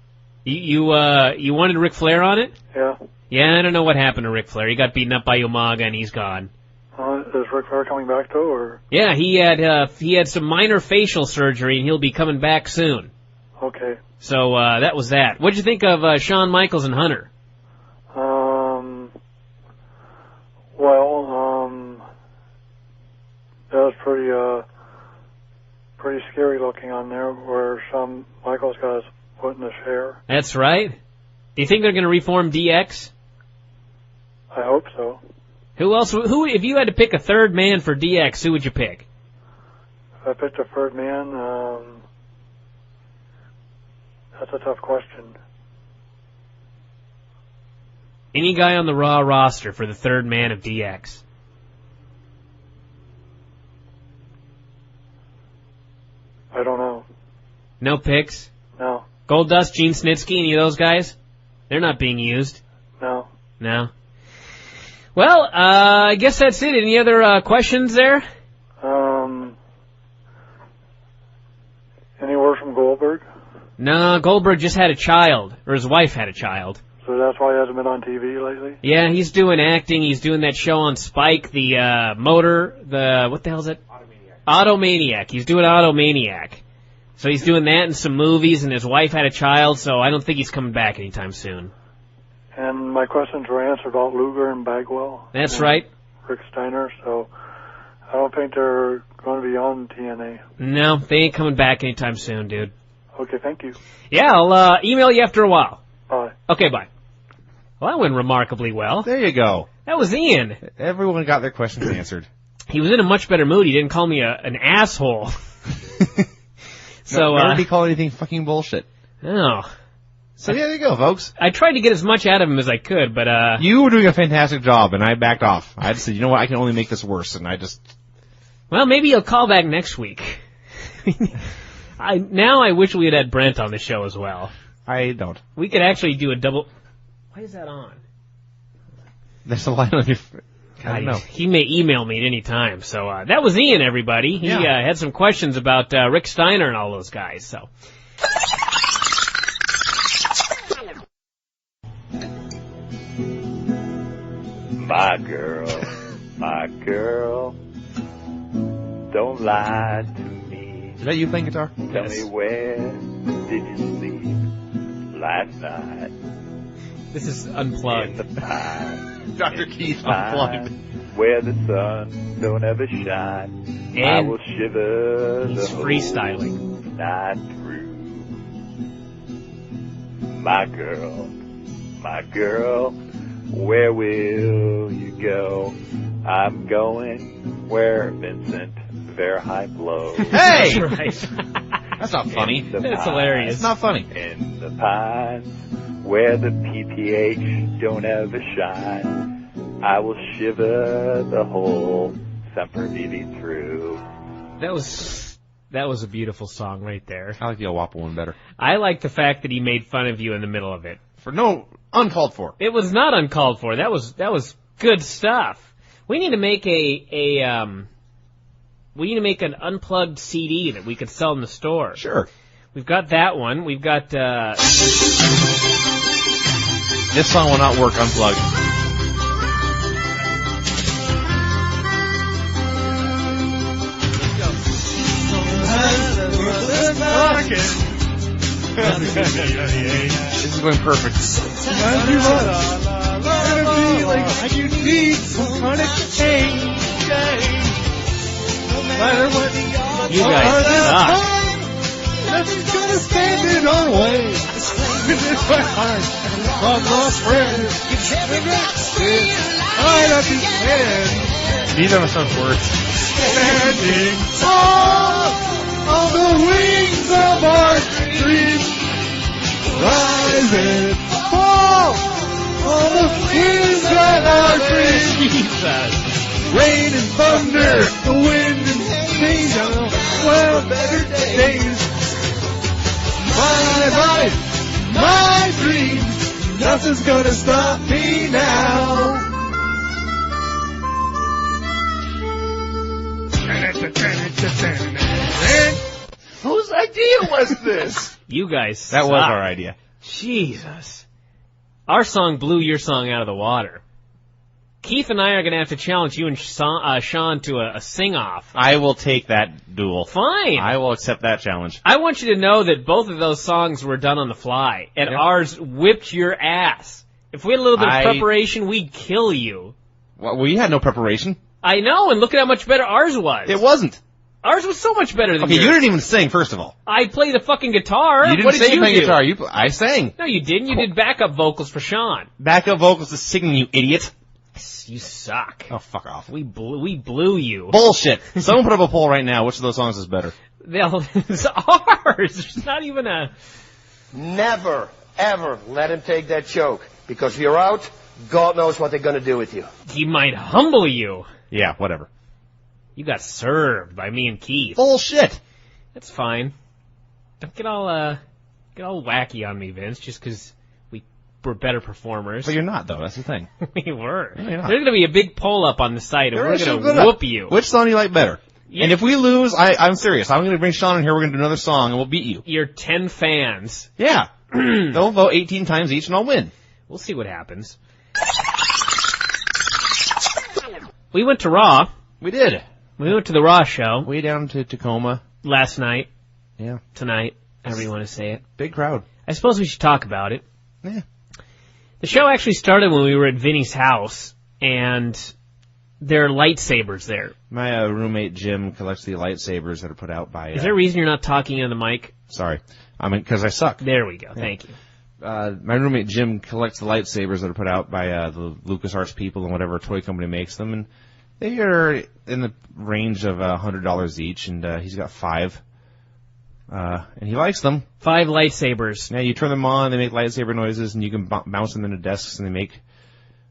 You wanted Ric Flair on it? Yeah. Yeah, I don't know what happened to Ric Flair. He got beaten up by Umaga and he's gone. Is Ric Flair coming back though, or? Yeah, he had some minor facial surgery and he'll be coming back soon. Okay. So, that was that. What'd you think of, Shawn Michaels and Hunter? That was pretty scary looking on there, where Shawn Michaels got his foot in the chair. That's right. Do you think they're gonna reform DX? I hope so. Who else, if you had to pick a third man for DX, who would you pick? If I picked a third man, that's a tough question. Any guy on the Raw roster for the third man of DX? I don't know. No picks? No. Goldust, Gene Snitsky, any of those guys? They're not being used. No. No. Well, I guess that's it. Any other questions there? Any word from Goldberg? No, Goldberg just had a child, or his wife had a child. So that's why he hasn't been on TV lately? Yeah, he's doing acting. He's doing that show on Spike, what the hell is it? Automaniac. He's doing Automaniac. So he's doing that in some movies, and his wife had a child, so I don't think he's coming back anytime soon. And my questions were answered about Luger and Bagwell. That's right. Rick Steiner, so I don't think they're going to be on TNA. No, they ain't coming back anytime soon, dude. Okay, thank you. Yeah, I'll email you after a while. Bye. Okay, bye. Well, that went remarkably well. There you go. That was Ian. Everyone got their questions answered. He was in a much better mood. He didn't call me an asshole. So, nor did he call anything fucking bullshit. Oh. So yeah, there you go, folks. I tried to get as much out of him as I could, but you were doing a fantastic job, and I backed off. I just said, you know what, I can only make this worse, and I just... Well, maybe he'll call back next week. Now I wish we had Brent on the show as well. I don't. We could actually do a double... Why is that on? There's a line on your... I don't know. He may email me at any time. So that was Ian, everybody. He had some questions about Rick Steiner and all those guys. So. My girl, don't lie to me. Is that you playing guitar? Tell me where did you sleep last night? This is unplugged. In the pine. Dr. Keith unplugged. Where the sun don't ever shine. And I will shiver he's the freestyling night through. My girl, where will you go? I'm going where Vincent Verheight blows. Hey! That's right. That's not funny. That's hilarious. It's not funny. In the pines, where the PPH don't ever shine, I will shiver the whole Semper Vivi through. That was a beautiful song right there. I like the Owapo one better. I like the fact that he made fun of you in the middle of it. For no uncalled for. It was not uncalled for. That was good stuff. We need to make we need to make an unplugged CD that we could sell in the store. Sure. We've got that one. We've got This song will not work unplugged. This is going perfect. You need some kind of change. No matter what you guys suck. Nothing's gonna stand in our way. It's my heart. I've lost friends. I understand. Neither of us sounds worse. Standing tall on the wings of our dreams. Rise and fall on the wings of our dreams. Jesus. Rain and thunder, the wind and change. Well, better days. My life, my dreams. Nothing's gonna stop me now. Whose idea was this? You guys That suck. was our idea. Jesus. Our song blew your song out of the water. Keith and I are going to have to challenge you and Sean to a sing-off. I will take that duel. Fine. I will accept that challenge. I want you to know that both of those songs were done on the fly, and ours whipped your ass. If we had a little bit of preparation, we'd kill you. Well, you had no preparation. I know, and look at how much better ours was. It wasn't. Ours was so much better than Okay, yours. you didn't even sing, first of all. I played the fucking guitar. You didn't what did say you play do? guitar. I sang. No, you didn't. You did backup vocals for Sean. Backup vocals is singing, you idiot. You suck. Oh, fuck off. We blew you. Bullshit. Someone put up a poll right now. Which of those songs is better? It's ours. There's not even a... Never, ever let him take that choke. Because if you're out, God knows what they're going to do with you. He might humble you. Yeah, whatever. You got served by me and Keith. Bullshit. That's fine. Don't get all wacky on me, Vince, just because we're better performers. But you're not, though. That's the thing. We were. No, you're not. There's going to be a big poll up on the site, and we're going to whoop you. Which song do you like better? Yeah. And if we lose, I'm serious. I'm going to bring Sean in here. We're going to do another song, and we'll beat you. Your 10 fans. Yeah. They'll vote 18 times each, and I'll win. We'll see what happens. We went to Raw. We did. We went to the Raw show. Way down to Tacoma. Last night. Yeah. Tonight. However you want to say it. Big crowd. I suppose we should talk about it. Yeah. The show actually started when we were at Vinny's house, and there are lightsabers there. My roommate Jim collects the lightsabers that are put out by... Is there a reason you're not talking into the mic? Sorry. I mean, because I suck. There we go. Thank you. My roommate Jim collects the lightsabers that are put out by the LucasArts people and whatever toy company makes them, and they are in the range of $100 each, and he's got 5. And he likes them. 5 lightsabers. Yeah, you turn them on, they make lightsaber noises, and you can bounce them into desks, and they make,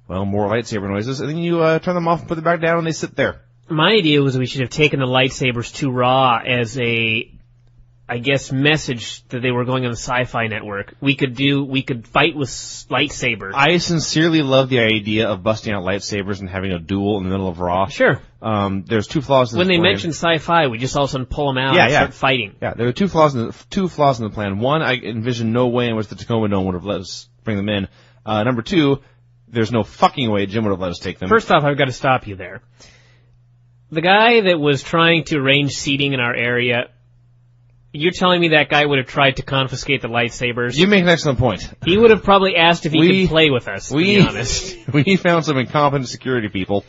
well, more lightsaber noises. And then you turn them off and put them back down, and they sit there. My idea was we should have taken the lightsabers to Raw as a, I guess, message that they were going on the Sci-Fi Network. We could fight with lightsabers. I sincerely love the idea of busting out lightsabers and having a duel in the middle of Raw. Sure. There's 2 flaws in when this they plan. mention sci-fi, we just all of a sudden pull them out and start fighting. Yeah, there were 2 flaws in the plan. One, I envision no way in which the Tacoma Dome would have let us bring them in. Number 2, there's no fucking way Jim would have let us take them. First off, I've got to stop you there. The guy that was trying to arrange seating in our area, you're telling me that guy would have tried to confiscate the lightsabers? You make an excellent point. He would have probably asked if he could play with us, to be honest. We found some incompetent security people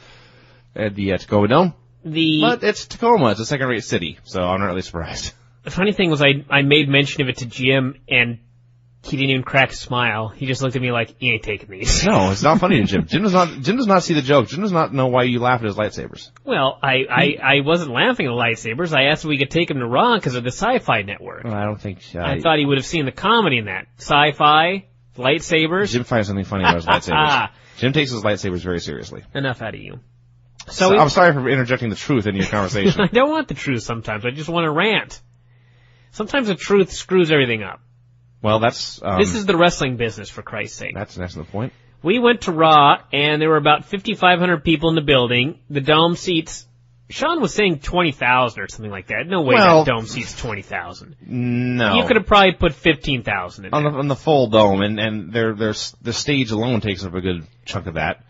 at the Tacoma Dome. But it's Tacoma. It's a second-rate city, so I'm not really surprised. The funny thing was I made mention of it to Jim, and he didn't even crack a smile. He just looked at me like, you ain't taking these. No, it's not funny to Jim. Jim does not see the joke. Jim does not know why you laugh at his lightsabers. Well, I wasn't laughing at the lightsabers. I asked if we could take him to Raw because of the Sci-Fi Network. Well, I don't think... I thought he would have seen the comedy in that. Sci-Fi, lightsabers. Jim finds something funny about his lightsabers. Jim takes his lightsabers very seriously. Enough out of you. So I'm sorry for interjecting the truth into your conversation. I don't want the truth sometimes. I just want to rant. Sometimes the truth screws everything up. Well, that's... this is the wrestling business, for Christ's sake. That's an excellent point. We went to Raw, and there were about 5,500 people in the building. The dome seats Sean was saying 20,000 or something like that. No way Well, that dome seats 20,000. No. You could have probably put 15,000 in there. On the full dome, and the stage alone takes up a good chunk of that.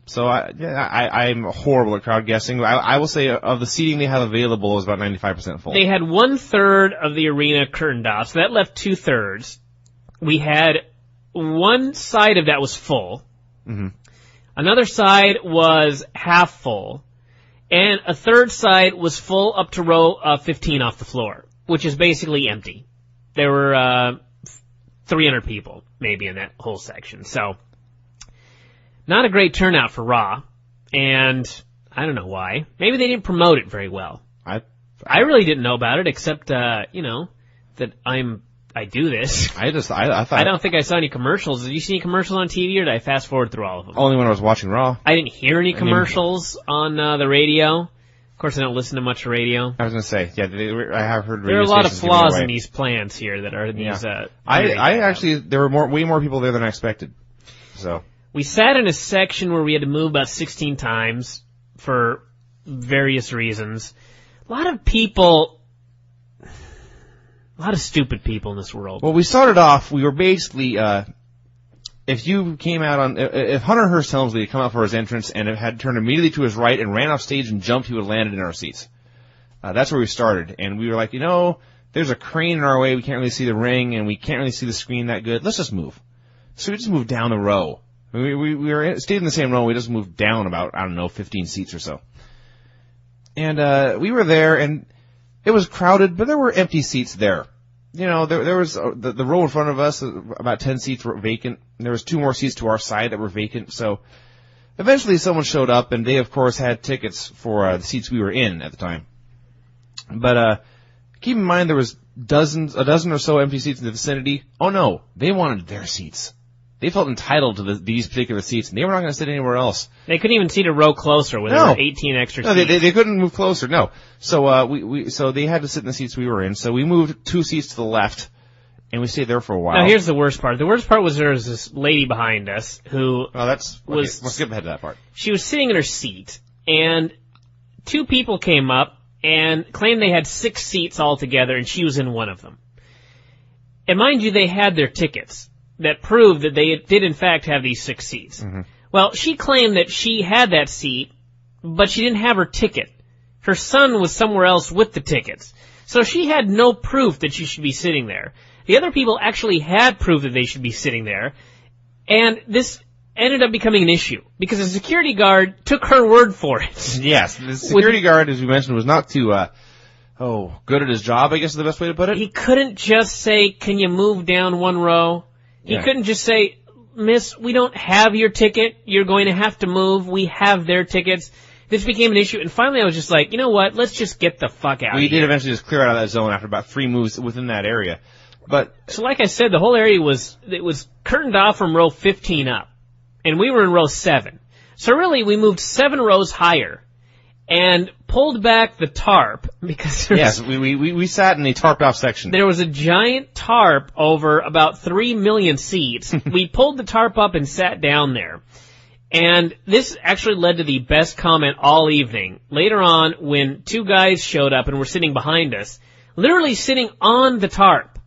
So I'm horrible at crowd guessing. I will say of the seating they have available is about 95% full. They had 1/3 of the arena curtained off, so that left 2/3. We had one side of that was full. Mm-hmm. Another side was half full. And a third side was full up to row 15 off the floor, which is basically empty. There were 300 people, maybe, in that whole section. So, not a great turnout for Raw. And I don't know why. Maybe they didn't promote it very well. I really didn't know about it, except, that I do this. I thought... I don't think I saw any commercials. Did you see any commercials on TV, or did I fast forward through all of them? Only when I was watching Raw. I didn't hear any commercials on the radio. Of course, I don't listen to much radio. I was going to say, yeah, I have heard radio there are a lot of stations flaws giving away. in these plans here that are in these... I actually, there were way more people there than I expected. So we sat in a section where we had to move about 16 times for various reasons. A lot of people... A lot of stupid people in this world. Well, we started off, we were basically, if Hunter Hearst Helmsley had come out for his entrance and had turned immediately to his right and ran off stage and jumped, he would have landed in our seats. That's where we started. And we were like, there's a crane in our way, we can't really see the ring, and we can't really see the screen that good. Let's just move. So we just moved down the row. We stayed in the same row, we just moved down about, 15 seats or so. And we were there, and it was crowded, but there were empty seats there. There was the row in front of us, about 10 seats were vacant. There was 2 more seats to our side that were vacant. So eventually someone showed up, and they, of course, had tickets for the seats we were in at the time. But keep in mind there was a dozen or so empty seats in the vicinity. Oh, no, they wanted their seats. They felt entitled to these particular seats, and they were not going to sit anywhere else. They couldn't even seat a row closer when there were 18 extra seats. No, they couldn't move closer, no. So so they had to sit in the seats we were in. So we moved 2 seats to the left, and we stayed there for a while. Now, here's the worst part. The worst part was there was this lady behind us who we'll skip ahead to that part. She was sitting in her seat, and 2 people came up and claimed they had 6 seats altogether, and she was in one of them. And mind you, they had their tickets that proved that they did in fact have these 6 seats. Mm-hmm. Well, she claimed that she had that seat, but she didn't have her ticket. Her son was somewhere else with the tickets. So she had no proof that she should be sitting there. The other people actually had proof that they should be sitting there, and this ended up becoming an issue, because the security guard took her word for it. Yes, the security guard, as we mentioned, was not too good at his job, I guess is the best way to put it. He couldn't just say, can you move down 1 row? He couldn't just say, Miss, we don't have your ticket. You're going to have to move. We have their tickets. This became an issue, and finally I was just like, you know what? Let's just get the fuck out of here. We did eventually just clear out of that zone after about 3 moves within that area. So like I said, the whole area was curtained off from row 15 up, and we were in row 7. So really, we moved 7 rows higher and pulled back the tarp because we sat in a tarped off section. There was a giant tarp over about 3 million seats. We pulled the tarp up and sat down there. And this actually led to the best comment all evening. Later on, when 2 guys showed up and were sitting behind us, literally sitting on the tarp.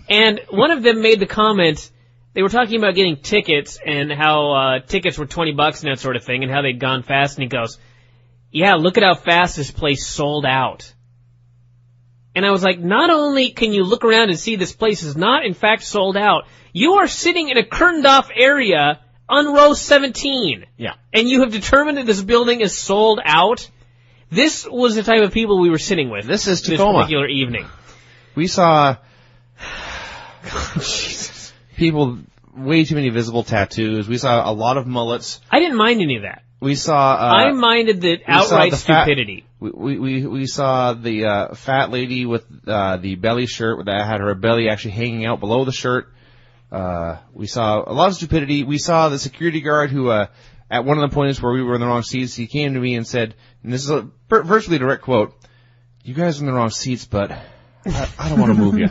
And one of them made the comment, they were talking about getting tickets and how tickets were $20 and that sort of thing, and how they'd gone fast, and he goes, yeah, look at how fast this place sold out. And I was like, not only can you look around and see this place is not in fact sold out, you are sitting in a curtained off area on row 17. Yeah. And you have determined that this building is sold out. This was the type of people we were sitting with. This is Tacoma. This particular evening. We saw people, way too many visible tattoos. We saw a lot of mullets. I didn't mind any of that. We saw. I minded the outright stupidity. We saw the fat lady with the belly shirt that had her belly actually hanging out below the shirt. We saw a lot of stupidity. We saw the security guard who, at one of the points where we were in the wrong seats, he came to me and said, and this is a virtually direct quote, "You guys are in the wrong seats, but I don't want to move you."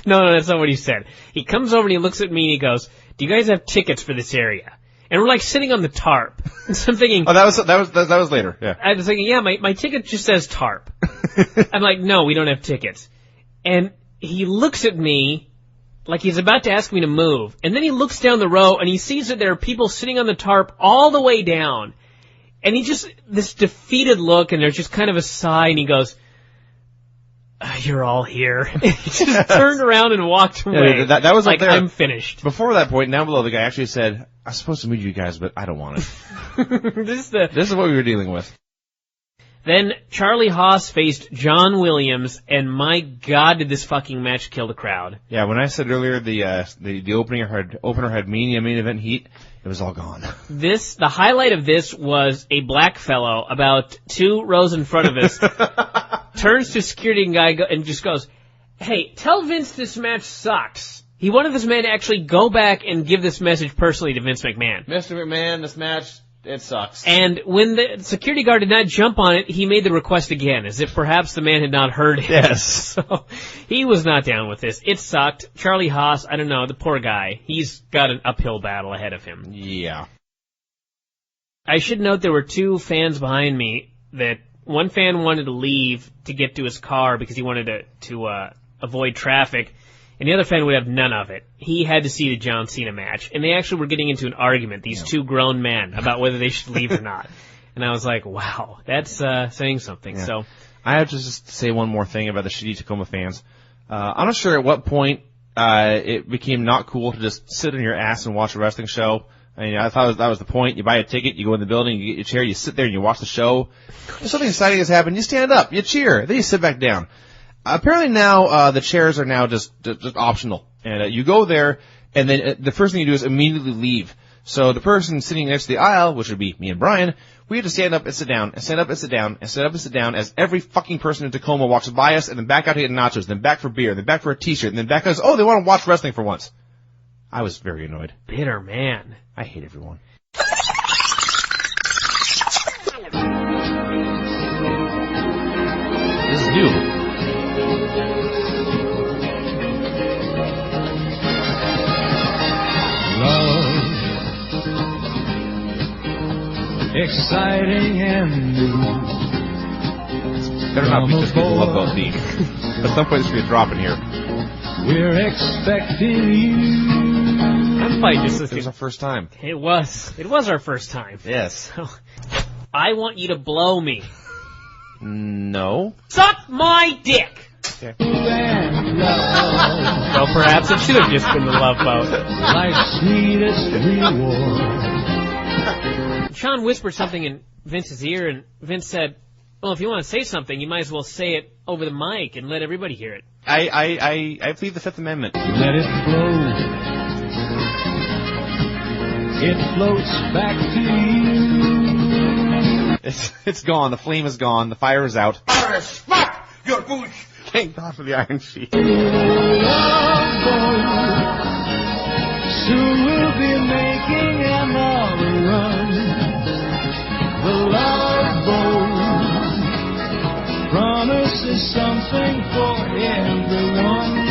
No, that's not what he said. He comes over and he looks at me and he goes, "Do you guys have tickets for this area?" And we're like sitting on the tarp. So I'm thinking... Oh, that was later, yeah. I was thinking, yeah, my ticket just says tarp. I'm like, no, we don't have tickets. And he looks at me like he's about to ask me to move. And then he looks down the row and he sees that there are people sitting on the tarp all the way down. And he just, this defeated look, and there's just kind of a sigh, and he goes, you're all here. And he just turned around and walked away. Yeah, that was like, up there. I'm finished. Before that point, down below, the guy actually said, I'm supposed to meet you guys, but I don't want it. This is what we were dealing with. Then Charlie Haas faced John Williams, and my God, did this fucking match kill the crowd. Yeah, when I said earlier the opener had main event heat, it was all gone. The highlight of this was a black fellow about 2 rows in front of us turns to security guy and just goes, hey, tell Vince this match sucks. He wanted this man to actually go back and give this message personally to Vince McMahon. Mr. McMahon, this match, it sucks. And when the security guard did not jump on it, he made the request again, as if perhaps the man had not heard him. Yes. So he was not down with this. It sucked. Charlie Haas, I don't know, the poor guy. He's got an uphill battle ahead of him. Yeah. I should note there were 2 fans behind me that one fan wanted to leave to get to his car because he wanted to avoid traffic. And the other fan would have none of it. He had to see the John Cena match. And they actually were getting into an argument, these 2 grown men, about whether they should leave or not. And I was like, wow, that's saying something. Yeah. So I have to just say one more thing about the shitty Tacoma fans. I'm not sure at what point it became not cool to just sit on your ass and watch a wrestling show. I mean, I thought that was the point. You buy a ticket, you go in the building, you get your chair, you sit there and you watch the show. If something exciting has happened, you stand up, you cheer, then you sit back down. Apparently now, the chairs are now just optional. And you go there, and then the first thing you do is immediately leave. So the person sitting next to the aisle, which would be me and Brian, we had to stand up and sit down, and stand up and sit down, and stand up and sit down as every fucking person in Tacoma walks by us, and then back out to get nachos, then back for beer, then back for a t-shirt, and then back because, oh, they want to watch wrestling for once. I was very annoyed. Bitter man. I hate everyone. This is new. Exciting and new. Better not be just people love Boat theme. At some point there should be a drop in here. We're expecting you. I'm fine just listening. It was our first time. It was our first time. Yes. So, I want you to blow me. No. Suck my dick! Okay. Well, perhaps it should have just been the Love Boat. Life's sweetest reward. Sean whispered something in Vince's ear, and Vince said, well, if you want to say something, you might as well say it over the mic and let everybody hear it. I plead the Fifth Amendment. Let it flow. It floats back to you. It's gone. The flame is gone. The fire is out. Smack your boots. Thank God for the Iron Sheet. Soon we'll be making another run. The Love Boat promises something for everyone.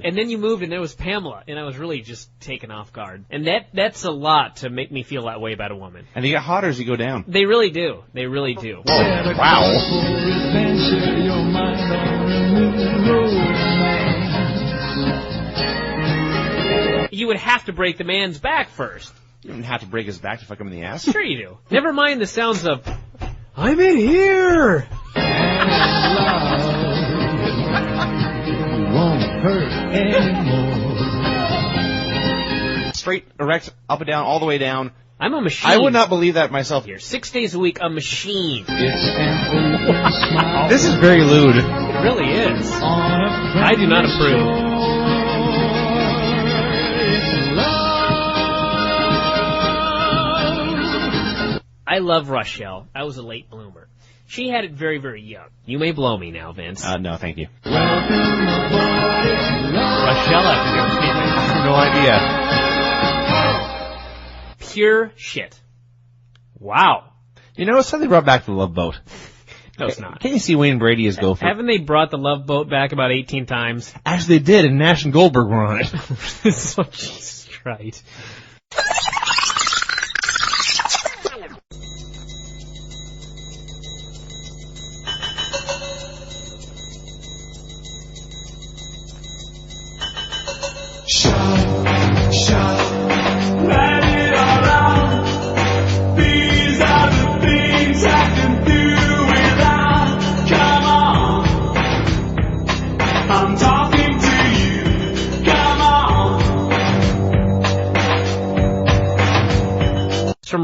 And then you moved, and there was Pamela, and I was really just taken off guard. And that's a lot to make me feel that way about a woman. And they get hotter as you go down. They really do. They really do. Whoa. Wow. You would have to break the man's back first. You don't have to break his back to fuck him in the ass. Sure you do. Never mind the sounds of, I'm in here! Won't hurt anymore. Straight, erect, up and down, all the way down. I'm a machine. I would not believe that myself. Here, 6 days a week, a machine. Wow. This is very lewd. It really is. I do not approve. I love Rochelle. I was a late bloomer. She had it very, very young. You may blow me now, Vince. No, thank you. Rochelle, I have no idea. Pure shit. Wow. You know, it's something brought back the Love Boat. No, it's not. Can you see Wayne Brady as Gopher? Haven't they brought the Love Boat back about 18 times? Actually, they did, and Nash and Goldberg were on it. So, Jesus Christ.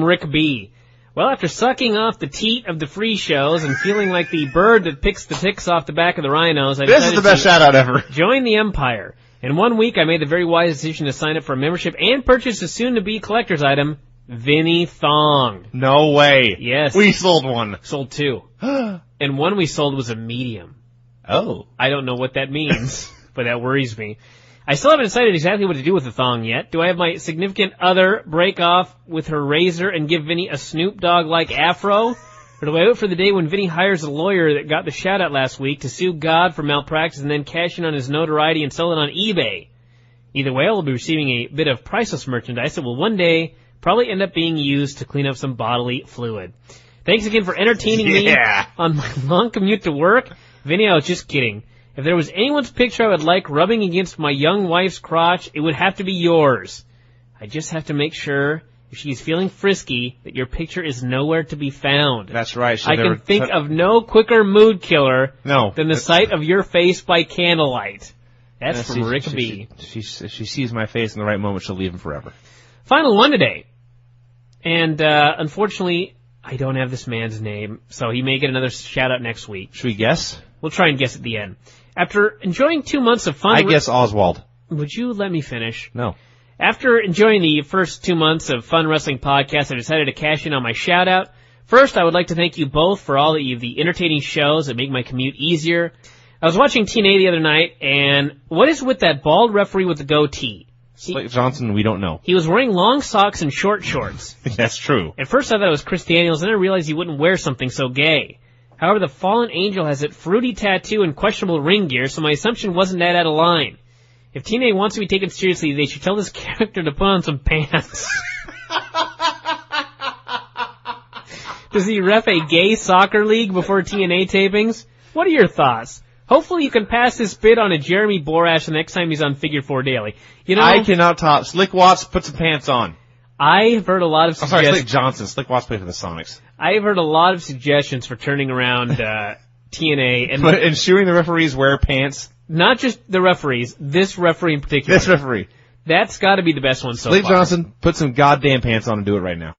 Rick B. Well, after sucking off the teat of the free shows and feeling like the bird that picks the ticks off the back of the rhinos, I This is decided the best to shout-out ever. join the Empire. In 1 week, I made the very wise decision to sign up for a membership and purchase a soon-to-be collector's item, Vinny Thong. No way. Yes. We sold one. Sold 2. And one we sold was a medium. Oh. I don't know what that means, but that worries me. I still haven't decided exactly what to do with the thong yet. Do I have my significant other break off with her razor and give Vinny a Snoop Dogg-like afro? Or do I wait for the day when Vinny hires a lawyer that got the shout-out last week to sue God for malpractice and then cash in on his notoriety and sell it on eBay? Either way, I will be receiving a bit of priceless merchandise that will one day probably end up being used to clean up some bodily fluid. Thanks again for entertaining me on my long commute to work. Vinny, I was just kidding. If there was anyone's picture I would like rubbing against my young wife's crotch, it would have to be yours. I just have to make sure, if she's feeling frisky, that your picture is nowhere to be found. That's right. I can think of no quicker mood killer than the sight of your face by candlelight. That's from Rick B. If she sees my face in the right moment, she'll leave him forever. Final one today. And unfortunately, I don't have this man's name, so he may get another shout-out next week. Should we guess? We'll try and guess at the end. After enjoying 2 months of fun... I guess Oswald. Would you let me finish? No. After enjoying the first 2 months of Fun Wrestling Podcast, I decided to cash in on my shout-out. First, I would like to thank you both for all the entertaining shows that make my commute easier. I was watching TNA the other night, and what is with that bald referee with the goatee? Slick Johnson, we don't know. He was wearing long socks and short shorts. That's true. At first I thought it was Chris Daniels, then I realized he wouldn't wear something so gay. However, the Fallen Angel has that fruity tattoo and questionable ring gear, so my assumption wasn't that out of line. If TNA wants to be taken seriously, they should tell this character to put on some pants. Does he ref a gay soccer league before TNA tapings? What are your thoughts? Hopefully you can pass this bid on to Jeremy Borash the next time he's on Figure 4 Daily. You know, I cannot top. Slick Watts, put some pants on. I've heard a lot of suggestions. I'm sorry, Slick Johnson. Slick Watts played for the Sonics. I've heard a lot of suggestions for turning around TNA. And ensuring the referees wear pants. Not just the referees, this referee in particular. This referee. That's got to be the best one so far. Slick Johnson, put some goddamn pants on and do it right now.